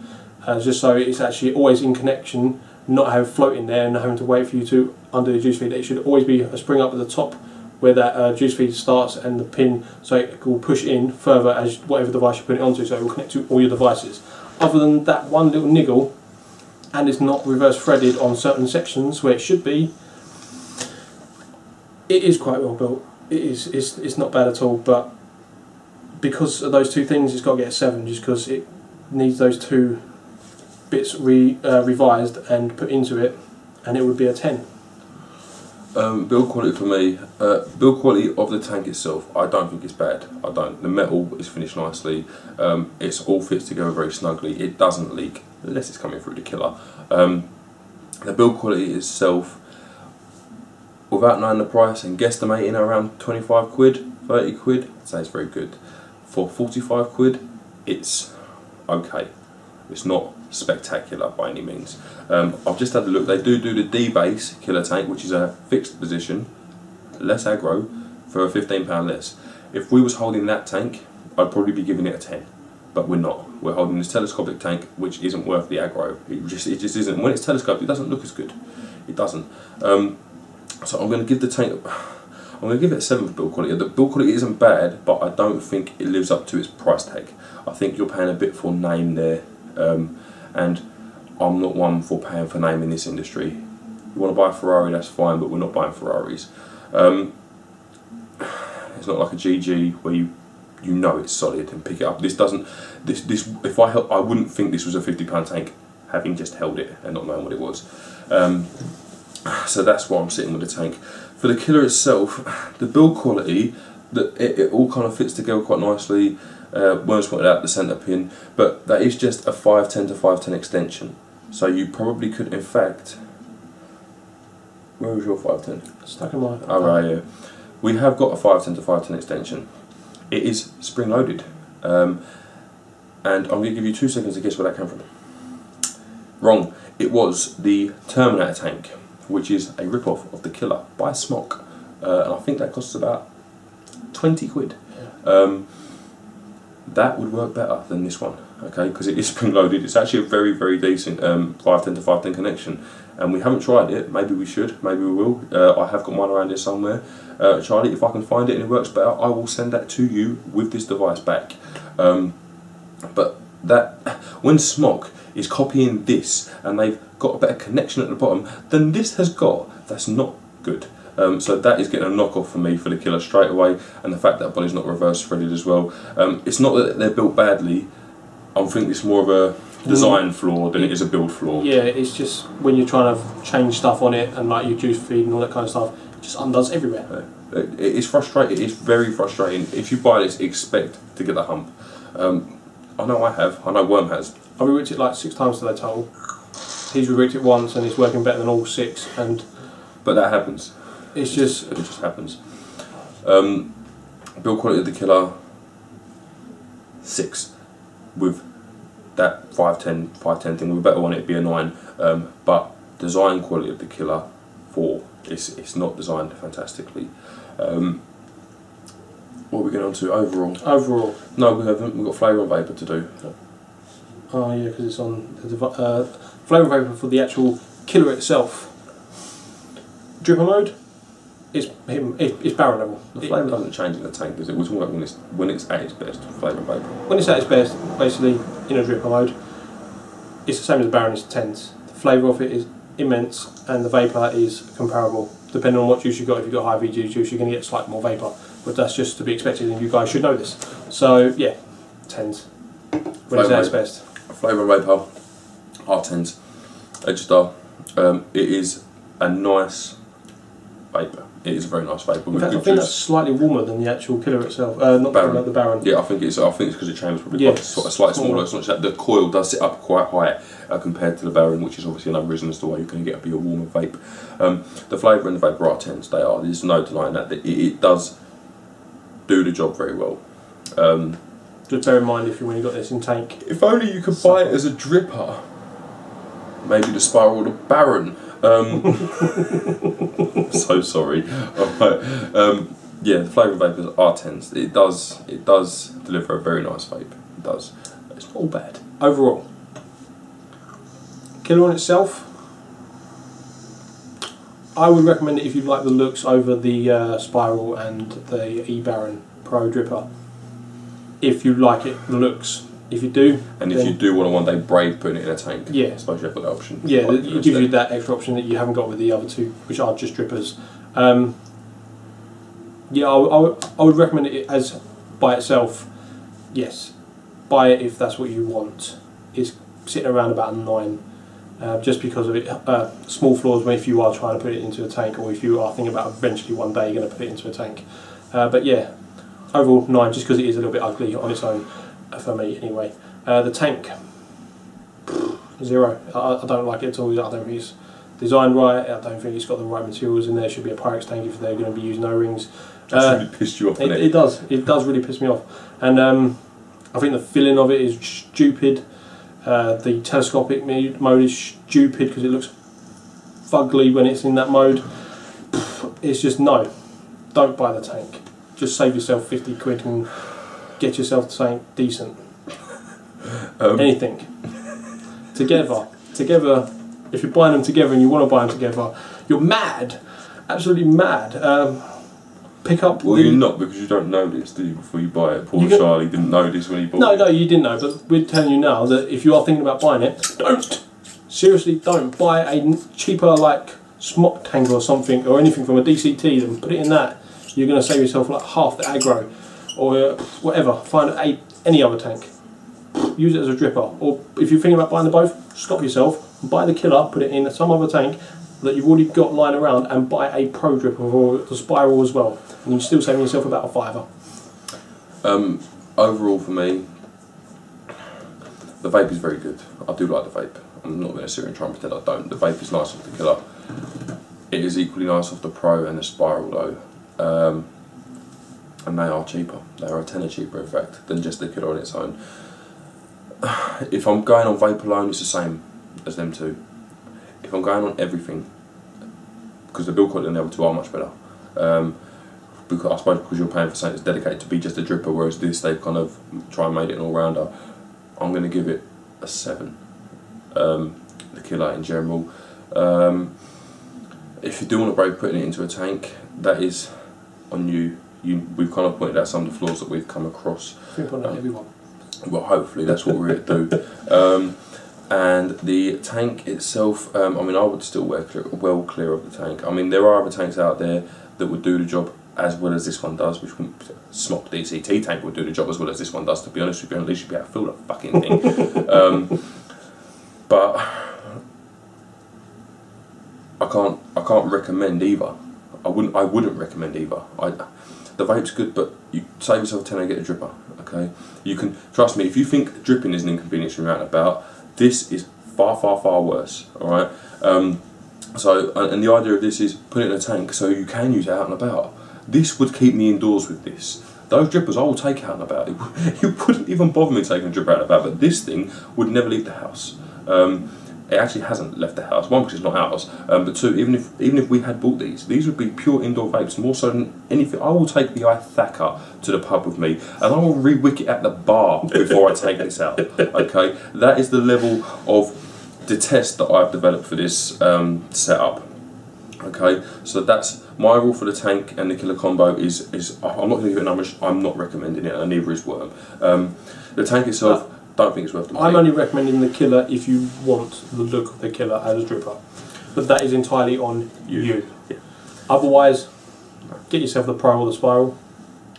just so it's actually always in connection, not have floating there and having to wait for you to undo the juice feed. It should always be a spring up at the top where that juice feed starts and the pin, so it will push in further as whatever device you put it onto, so it will connect to all your devices. Other than that one little niggle, and it's not reverse threaded on certain sections where it should be, it is quite well built. It's not bad at all, but because of those two things, it's got to get a 7 just because it needs those two bits revised and put into it, and it would be a 10. Build quality for me, build quality of the tank itself, I don't think it's bad. I don't. The metal is finished nicely. It's all fits together very snugly. It doesn't leak unless it's coming through the killer. The build quality itself, without knowing the price and guesstimating around 25 quid, 30 quid, I'd say it's very good. For 45 quid, it's okay. It's not spectacular by any means. I've just had a look. They do the D-base killer tank, which is a fixed position, less aggro, for £15 less. If we was holding that tank, I'd probably be giving it a 10. but we're not. We're holding this telescopic tank, which isn't worth the aggro. It just isn't. When it's telescoped, it doesn't look as good. It doesn't. So I'm going to give the tank. I'm going to give it a 7 for build quality. The build quality isn't bad, but I don't think it lives up to its price tag. I think you're paying a bit for name there, and I'm not one for paying for name in this industry. You want to buy a Ferrari, that's fine, but we're not buying Ferraris. It's not like a GG where you know it's solid and pick it up. This doesn't. This if I wouldn't think this was a £50 tank, having just held it and not knowing what it was. So that's why I'm sitting with the tank. For the killer itself, the build quality, it all kind of fits together quite nicely. Worms pointed out the centre pin, but that is just a 510 to 510 extension. So you probably could, in fact, where was your 510? Stuck in my. Oh right, yeah. We have got a 510 to 510 extension. It is spring loaded, and I'm going to give you 2 seconds to guess where that came from. Wrong. It was the Terminator tank, which is a rip-off of the Killer by Smock, and I think that costs about 20 quid. That would work better than this one, okay, because it is spring loaded. It's actually a very, very decent 510 to 510 connection, and we haven't tried it. Maybe we should, maybe we will. I have got mine around here somewhere. Charlie, if I can find it and it works better, I will send that to you with this device back. But that, when Smock is copying this and they've got a better connection at the bottom than this has got, that's not good. So that is getting a knockoff for me for the Killer straight away, and the fact that body's not reverse threaded as well. It's not that they're built badly. I think it's more of a design flaw than it is a build flaw. Yeah, it's just when you're trying to change stuff on it and like your juice feed and all that kind of stuff, it just undoes everywhere. It is frustrating. It's very frustrating. If you buy this, expect to get a hump. I know I have. I know Worm has. I've reworked it like 6 times today total. He's reworked it once and it's working better than all 6. But that happens. It just happens. Build quality of the Killer 6 with that 510 thing. We better want it to be a 9. But design quality of the Killer 4. It's not designed fantastically. What are we getting on to overall? Overall? No, we haven't. We've got flavour and vapour to do. Oh yeah, because it's on the flavour and vapour for the actual Killer itself. Dripper mode. It's barrel level. The flavour doesn't change in the tank, does it? We're talking about when it's at its best, flavour and vapour. When it's at its best, basically in a dripper mode, it's the same as the Baron, it's 10s. The flavour of it is immense, and the vapour is comparable. Depending on what juice you've got, if you've got high VG juice, you're going to get slightly more vapour, but that's just to be expected, and you guys should know this. So yeah, 10s. When it's at its best. Flavour and vapour are 10s. They just are. It is a nice vapour. It is a very nice vapour. In fact, I think that's slightly warmer than the actual Killer itself. Not Baron. The Baron. Yeah, I think it's because the chamber's probably quite slightly smaller. It's not that the coil does sit up quite high compared to the Baron, which is obviously another reason as to why you're going to get a warmer vape. The flavour and the vapour are 10s. They are. There's no denying that. It does do the job very well. Just bear in mind when you got this in tank. If only you could buy it as a dripper. Maybe the Spiral or the Baron. So sorry. Right. Yeah, the flavour vapours are 10s. It does deliver a very nice vape. It does. It's not all bad. Overall, Killer on itself, I would recommend it if you like the looks over the Spiral and the E-Baron Pro Dripper. If you like it, the looks. If you do, and if you do want to one day brave putting it in a tank, yeah, I suppose you have got that option. Yeah, it gives you that extra option that you haven't got with the other 2, which are just drippers. Yeah, I would recommend it as by itself. Yes, buy it if that's what you want. It's sitting around about a 9, just because of it. Small flaws if you are trying to put it into a tank, or if you are thinking about eventually one day you're going to put it into a tank. But yeah, overall 9, just because it is a little bit ugly on its own. For me anyway. The tank, 0. I don't like it at all. I don't think it's designed right. I don't think it's got the right materials in there. It should be a Pyrex tank if they're going to be using O-rings. That's really pissed you off, doesn't it? It does. It does really piss me off. And I think the filling of it is stupid. The telescopic mode is stupid because it looks fugly when it's in that mode. It's just no. Don't buy the tank. Just save yourself 50 quid and get yourself something decent. anything. Together, if you're buying them together and you want to buy them together, you're mad, absolutely mad. Pick up. Well, you're not, because you don't know this, do you, before you buy it? Poor Charlie didn't know this when he bought it. No, you didn't know, but we're telling you now that if you are thinking about buying it, don't! Seriously, don't buy a cheaper, like, smock tank or something, or anything from a DCT, then put it in that. You're going to save yourself like half the aggro, or whatever. Find any other tank. Use it as a dripper. Or if you're thinking about buying the both, stop yourself, buy the killer, put it in some other tank that you've already got lying around, and buy a pro dripper or the spiral as well. And you're still saving yourself about a £5. Overall for me, the vape is very good. I do like the vape. I'm not going to sit here and try and pretend I don't. The vape is nice off the killer. It is equally nice off the pro and the spiral though. And they are cheaper. They are a tenner cheaper in fact than just the killer on its own. If I'm going on vape alone, it's the same as them two. If I'm going on everything, because the build quality on the other two are much better, because I suppose because you're paying for something that's dedicated to be just a dripper, whereas this they've kind of try and made it an all-rounder, I'm going to give it a 7. The killer in general. If you do want to break putting it into a tank, that is on you. We've kind of pointed out some of the flaws that we've come across. Everyone. Well, hopefully that's what we're here to do. And the tank itself, I mean, I would still well clear of the tank. I mean, there are other tanks out there that would do the job as well as this one does, which Smock DCT tank would do the job as well as this one does, to be honest with you. At least you'd be able to fill the fucking thing. But I can't recommend either. I wouldn't recommend either. The vape's good, but you save yourself a tenner and get a dripper. Okay, you can trust me. If you think dripping is an inconvenience from out and about, this is far worse. All right. So, and the idea of this is put it in a tank so you can use it out and about. This would keep me indoors with this. Those drippers I will take out and about. It wouldn't even bother me taking a dripper out and about, but this thing would never leave the house. It actually hasn't left the house. One, because it's not ours, but two, even if we had bought these would be pure indoor vapes, more so than anything. I will take the iThacker to the pub with me, and I will re-wick it at the bar before I take this out. Okay, that is the level of detest that I've developed for this setup. Okay, so that's my rule for the tank and the killer combo. Is I'm not going to give it a number. I'm not recommending it, and neither is Worm. The tank itself, don't think it's worth the money. I'm only recommending the killer if you want the look of the killer as a dripper, but that is entirely on you. Yeah. Otherwise, get yourself the pro or the spiral,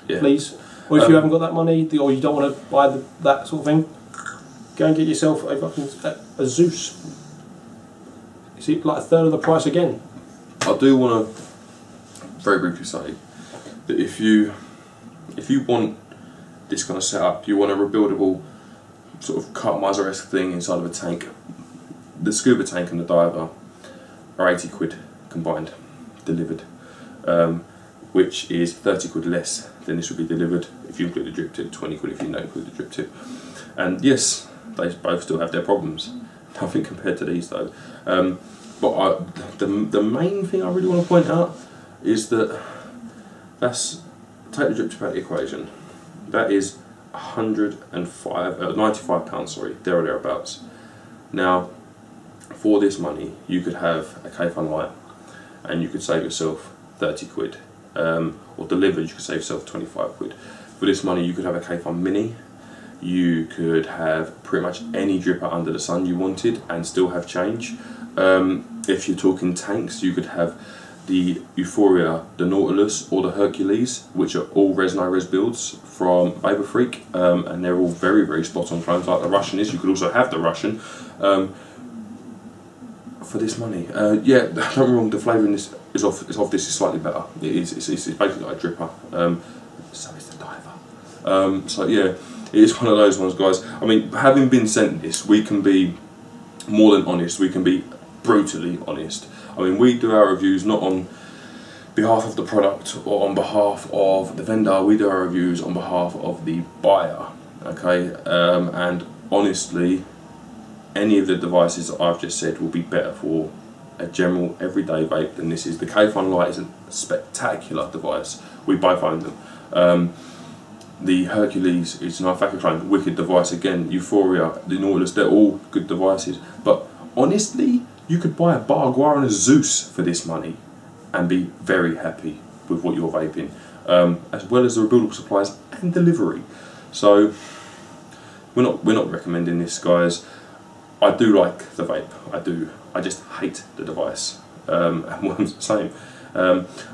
please. Or if you haven't got that money, or you don't want to buy that sort of thing, go and get yourself a Zeus. You see, like a third of the price again. I do want to very briefly say that if you want this kind of setup, you want a rebuildable sort of Cartomizer-esque thing inside of a tank, the scuba tank and the diver are 80 quid combined, delivered, which is 30 quid less than this would be delivered if you include the drip tip, 20 quid if you don't include the drip tip. And yes, they both still have their problems, nothing compared to these though. But the main thing I really want to point out is that take the drip tip out of the equation. That is £95, sorry, there or thereabouts. Now, for this money, you could have a K-Fun Light, and you could save yourself 30 quid. Or delivered, you could save yourself 25 quid. For this money, you could have a K-Fun Mini. You could have pretty much any dripper under the sun you wanted, and still have change. If you're talking tanks, you could have the Euphoria, the Nautilus, or the Hercules, which are all Res builds from Vapor Freak, and they're all very spot on clones, like the Russian is. You could also have the Russian for this money. Yeah, don't get me wrong, the flavouring is off this is slightly better. It's basically like a dripper. So is the diver. So yeah, it is one of those ones, guys. I mean, having been sent this, we can be more than honest. We can be brutally honest. I mean, we do our reviews not on behalf of the product or on behalf of the vendor. We do our reviews on behalf of the buyer. Okay, and honestly, any of the devices that I've just said will be better for a general everyday vape than this is. The K-Fun Light is a spectacular device. We both own them. the Hercules is an iFactor wicked device again. Euphoria, the Nautilus, they're all good devices. But honestly, you could buy a Bar and a Zeus for this money and be very happy with what you're vaping, as well as the rebuildable supplies and delivery. So we're not recommending this, guys. I do like the vape, I do. I just hate the device. And Worm's the same.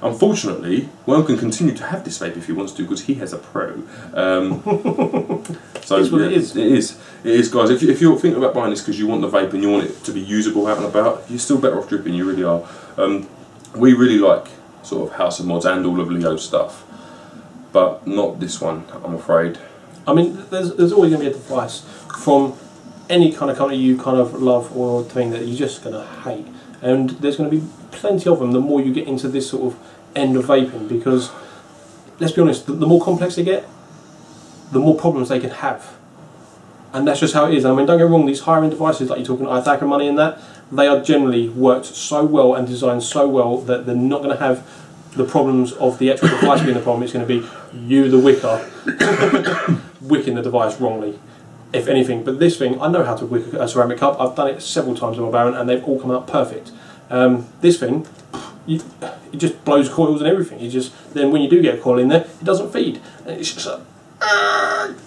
Unfortunately, Worm can continue to have this vape if he wants to, because he has a Pro. So yeah, it is, guys. If you're thinking about buying this because you want the vape and you want it to be usable out and about, you're still better off dripping. You really are. We really like sort of House of Mods and all of Leo's stuff, but not this one, I'm afraid. I mean, there's always going to be a device from any kind of company you kind of love or thing that you're just going to hate, and there's going to be plenty of them the more you get into this sort of end of vaping, because let's be honest, the more complex they get, the more problems they can have, and that's just how it is. I mean, don't get me wrong, these higher end devices like you're talking iFactor money and that, they are generally worked so well and designed so well that they're not going to have the problems of the actual device being the problem. It's going to be you, the wicker, wicking the device wrongly, if anything. But this thing, I know how to wick a ceramic cup. I've done it several times in my Baron and they've all come out perfect. This thing, it just blows coils and everything. You just, then when you do get a coil in there, it doesn't feed. And it's just like,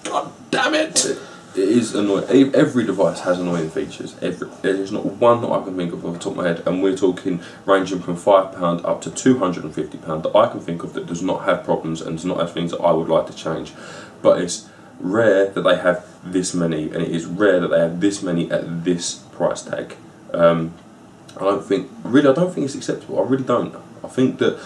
God damn it! It is annoying. Every device has annoying features. There's not one that I can think of off the top of my head, and we're talking ranging from £5 up to £250 that I can think of that does not have problems and does not have things that I would like to change. But it's rare that they have this many, and it is rare that they have this many at this price tag. I don't think it's acceptable. I really don't. I think that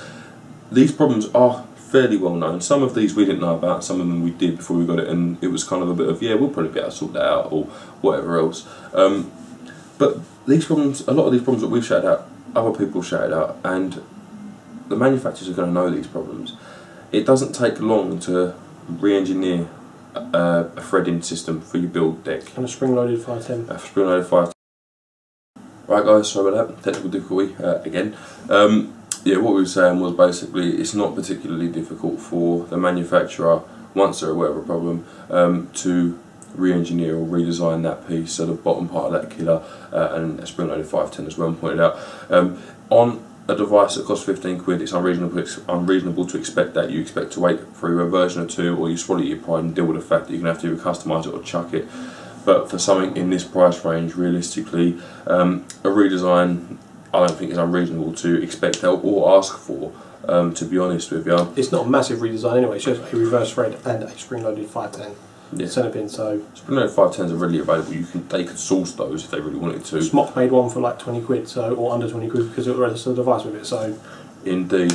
these problems are fairly well known. Some of these we didn't know about, some of them we did before we got it, and it was kind of a bit of, yeah, we'll probably be able to sort that out or whatever else. But these problems, a lot of these problems that we've shouted out, other people shouted out, and the manufacturers are going to know these problems. It doesn't take long to re-engineer a threading system for your build deck. And a spring-loaded 510. A spring-loaded 510. Right, guys, sorry about that, technical difficulty again. Yeah, what we were saying was basically it's not particularly difficult for the manufacturer, once they're aware of a problem, to re-engineer or redesign that piece, so the bottom part of that killer and a spring-loaded 510, as Ron pointed out. On a device that costs 15 quid, it's unreasonable to expect that. You expect to wait for a version or two, or you swallow your pride and deal with the fact that you're going to have to either customise it or chuck it. But for something in this price range, realistically, a redesign, I don't think it's unreasonable to expect or ask for, to be honest with you. It's not a massive redesign anyway, it's just a reverse thread and a spring-loaded 510 centre pin. So spring-loaded 510s are readily available. They could source those if they really wanted to. Smock made one for like 20 quid, so, or under 20 quid, because it was the device with it. So indeed.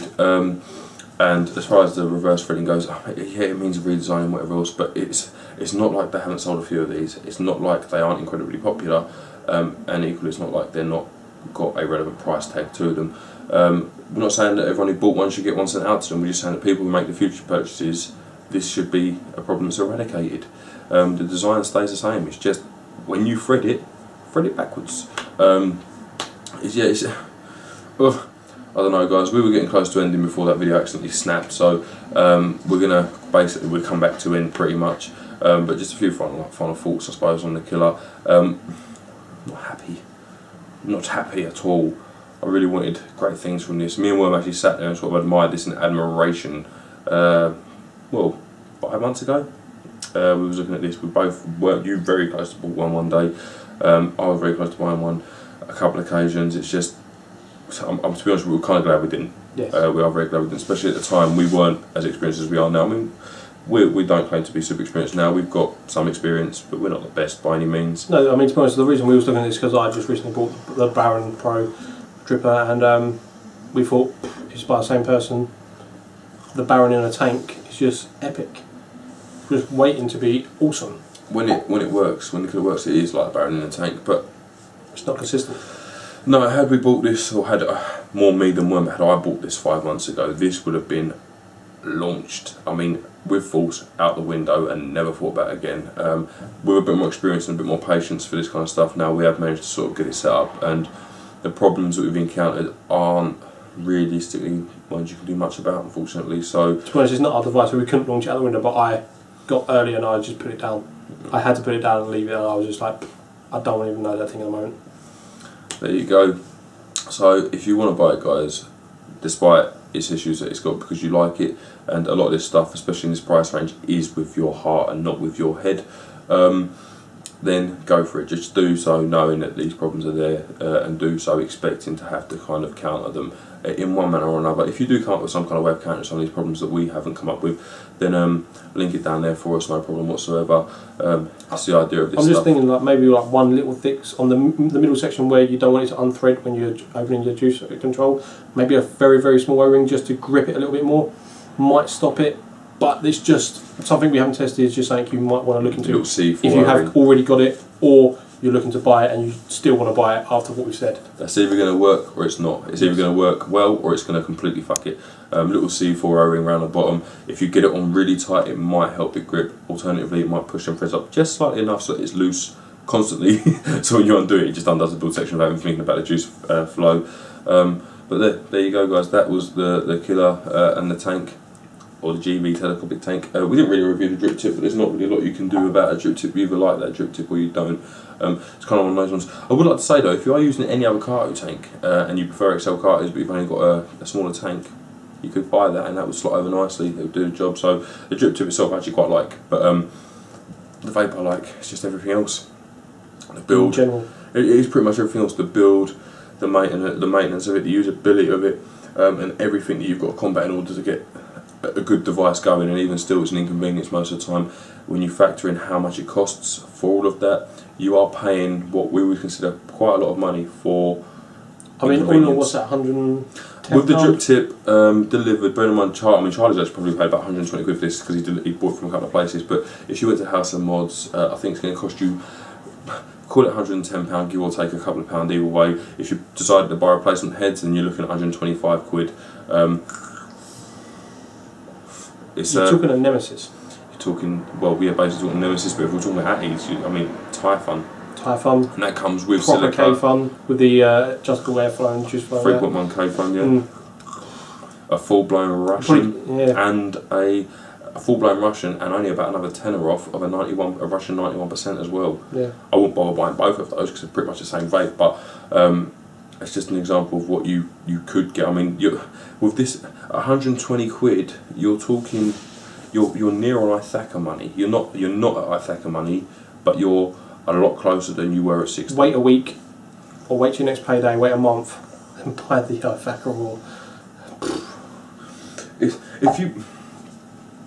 And as far as the reverse threading goes, yeah, it means a redesign and whatever else, but it's not like they haven't sold a few of these. It's not like they aren't incredibly popular, and equally it's not like they're not got a relevant price tag to them. We're not saying that everyone who bought one should get one sent out to them. We're just saying that people who make the future purchases, this should be a problem that's eradicated. The design stays the same. It's just when you thread it backwards. I don't know, guys. We were getting close to ending before that video accidentally snapped, so we're gonna basically we'll come back to end pretty much. But just a few final thoughts, I suppose, on the killer. Not happy at all. I really wanted great things from this. Me and Worm actually sat there and sort of admired this in admiration. Well, 5 months ago, we was looking at this. We both weren't you very close to buying one day. I was very close to buying one a couple of occasions. It's just, to be honest, we were kind of glad we didn't. Yes. We are very glad we didn't, especially at the time we weren't as experienced as we are now. I mean, we don't claim to be super experienced now. We've got some experience, but we're not the best by any means. No, I mean, to be honest, the reason we were looking at this is because I just recently bought the Baron Pro dripper, and we thought, it's by the same person, the Baron in a tank is just epic. Just waiting to be awesome. When it works, when the killer works, it is like a Baron in a tank, but it's not consistent. No, had we bought this, or had more me than Worm, had I bought this 5 months ago, this would have been launched, I mean, with force out the window and never thought about it again. With a bit more experience and a bit more patience for this kind of stuff now, we have managed to sort of get it set up, and the problems that we've encountered aren't realistically ones you can do much about, unfortunately. So to be honest, it's not our device, so we couldn't launch it out the window, but I got earlier and I just put it down. I had to put it down and leave it, and I was just like, I don't even know that thing at the moment. There you go. So if you want to buy it, guys, despite its issues that it's got, because you like it, and a lot of this stuff, especially in this price range, is with your heart and not with your head, then go for it. Just do so knowing that these problems are there, and do so expecting to have to kind of counter them in one manner or another. If you do come up with some kind of way of countering some of these problems that we haven't come up with, then link it down there for us, no problem whatsoever. That's the idea of this I'm just stuff. thinking like maybe like one little fix on the middle section where you don't want it to unthread when you're opening your juice control. Maybe a very, very small O-ring just to grip it a little bit more might stop it. But it's just something we haven't tested. It's just something you might want to look into if you have already got it, or you're looking to buy it and you still want to buy it after what we said. That's either going to work or it's not. It's either going to work well or it's going to completely fuck it. Little C4 O-ring around the bottom. If you get it on really tight, it might help it grip. Alternatively, it might push them threads up just slightly enough so that it's loose constantly. So when you undo it, it just undoes the build section without even thinking about the juice flow. But there you go, guys. That was the killer and the tank, or the GB telescopic tank. We didn't really review the drip tip, but there's not really a lot you can do about a drip tip. You either like that drip tip or you don't. It's kind of one of those ones. I would like to say though, if you are using any other carto tank and you prefer XL cartos but you've only got a smaller tank, you could buy that and that would slot over nicely. It would do the job. So the drip tip itself I actually quite like, but the vape I like. It's just everything else. The build, in general, it is pretty much everything else. The build, the maintenance of it, the usability of it, and everything that you've got to combat in order to get a good device going. And even still, it's an inconvenience most of the time. When you factor in how much it costs for all of that, you are paying what we would consider quite a lot of money for. I mean, all in all, what's that, £110? With the drip tip delivered, bear in mind, Charlie's actually probably paid about 120 quid for this because he bought it from a couple of places. But if you went to House of Mods, I think it's going to cost you, call it £110, give or take a couple of pounds either way. If you decided to buy replacement heads, then you're looking at 125 quid. You're talking a Nemesis. You're talking, well, we are basically talking Nemesis, but if we're talking about Atties, I mean, Typhon. Typhon. And that comes with proper silica. K-Fun with the adjustable airflow and juice flow. 3.1 K-Fun, yeah. A full-blown Russian and a full-blown Russian, and only about another tenner off of a Russian 91% as well. Yeah. I wouldn't bother buying both of those because they're pretty much the same vape, but it's just an example of what you could get. I mean, with this 120 quid, you're talking, you're near on Ithaca money. You're not at Ithaca money, but you're a lot closer than you were at 60. Wait a week, or wait till your next payday. Wait a month, and buy the Ithaca Raw.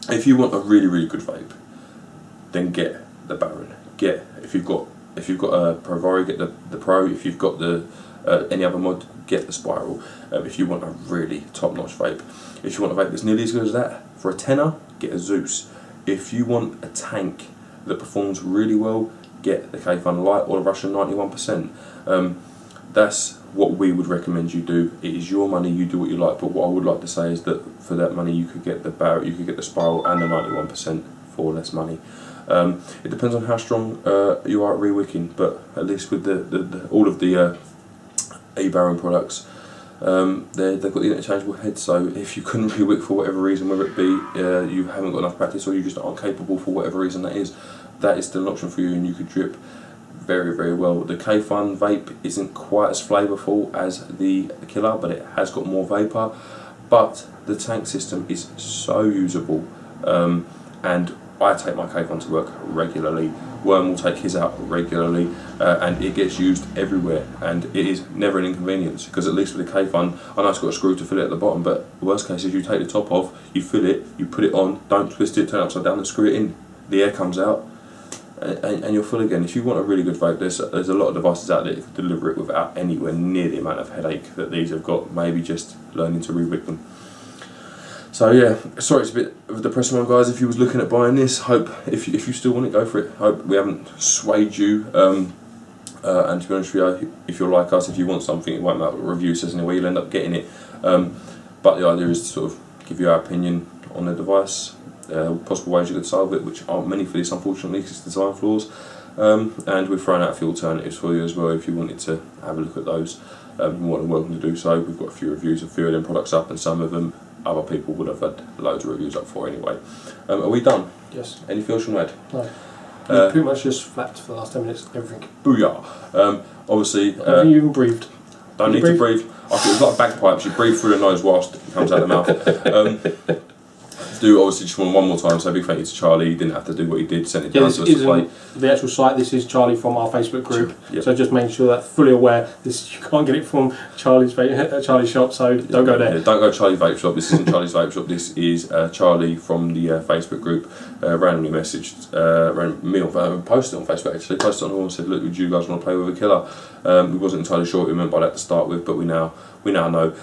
If you want a really good vape, then get the Baron. If you've got a Provari, get the Pro. If you've got the any other mod, get the Spiral. If you want a really top-notch vape, if you want a vape that's nearly as good as that, for a tenner, get a Zeus. If you want a tank that performs really well, get the K-Fun Light or the Russian 91%. That's what we would recommend you do. It is your money, you do what you like, but what I would like to say is that for that money you could get the Barrett, you could get the Spiral and the 91% for less money. It depends on how strong you are at re-wicking, but at least with all of the E-Baron products, they've got the interchangeable head, so if you couldn't re-wick for whatever reason, whether it be you haven't got enough practice or you just aren't capable for whatever reason that is still an option for you, and you could drip very well. The K-Fun vape isn't quite as flavourful as the Killer, but it has got more vapour, but the tank system is so usable, and I take my K-Fun to work regularly. Worm will take his out regularly, and it gets used everywhere, and it is never an inconvenience, because at least with the K-Fun, I know it's got a screw to fill it at the bottom, but the worst case is you take the top off, you fill it, you put it on, don't twist it, turn it upside down and screw it in, the air comes out, and you're full again. If you want a really good vape, there's a lot of devices out there that can deliver it without anywhere near the amount of headache that these have got, maybe just learning to re-wick them. So yeah, sorry it's a bit of a depressing one, guys. If you was looking at buying this, hope if you still want it, go for it. Hope we haven't swayed you. And to be honest with you, if you're like us, if you want something, it won't matter what review says anyway, you'll end up getting it. But the idea is to sort of give you our opinion on the device, possible ways you could solve it, which aren't many for this, unfortunately, because it's design flaws. And we've thrown out a few alternatives for you as well if you wanted to have a look at those. You're more than welcome to do so. We've got a few reviews of a few of them products up, and some of them other people would have had loads of reviews up for anyway. Are we done? Yes. Anything else you want to add? No. Pretty much just flapped for the last 10 minutes, everything. Booyah! Obviously... I haven't even breathed. Don't need to breathe. It's like bagpipes, you breathe through the nose whilst it comes out the mouth. Do obviously just one more time, so big thank you to Charlie. He didn't have to do what he did, sent it down to us to play. The actual site, this is Charlie from our Facebook group, yep. so just making sure that fully aware, this you can't get it from Charlie's shop, so don't go there. Yeah, don't go to Charlie's Vape Shop, this isn't Charlie's Vape Shop, this is Charlie from the Facebook group, randomly messaged, posted on Facebook actually, posted on all and said, look, would you guys want to play with a killer? We wasn't entirely sure what we meant by that to start with, but we now know.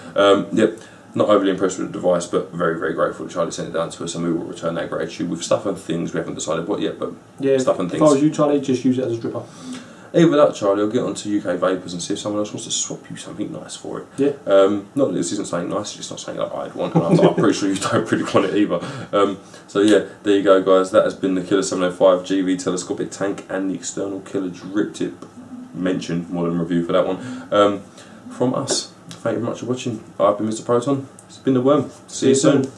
Yep. Not overly impressed with the device, but very, very grateful that Charlie sent it down to us, and we will return that gratitude with stuff and things. We haven't decided what yet, but yeah, stuff and things. If I was you, Charlie, just use it as a stripper. Either that, Charlie, I'll get onto UK Vapors and see if someone else wants to swap you something nice for it. Yeah. Not that this isn't something nice, it's just not something that I'd want, and I'm pretty sure you don't really want it either. So yeah, there you go, guys. That has been the Killer 705 GV telescopic tank and the external Killer drip tip. Mention more than review for that one. From us. Thank you very much for watching. I've been Mr. Proton. It's been the Worm. See you soon.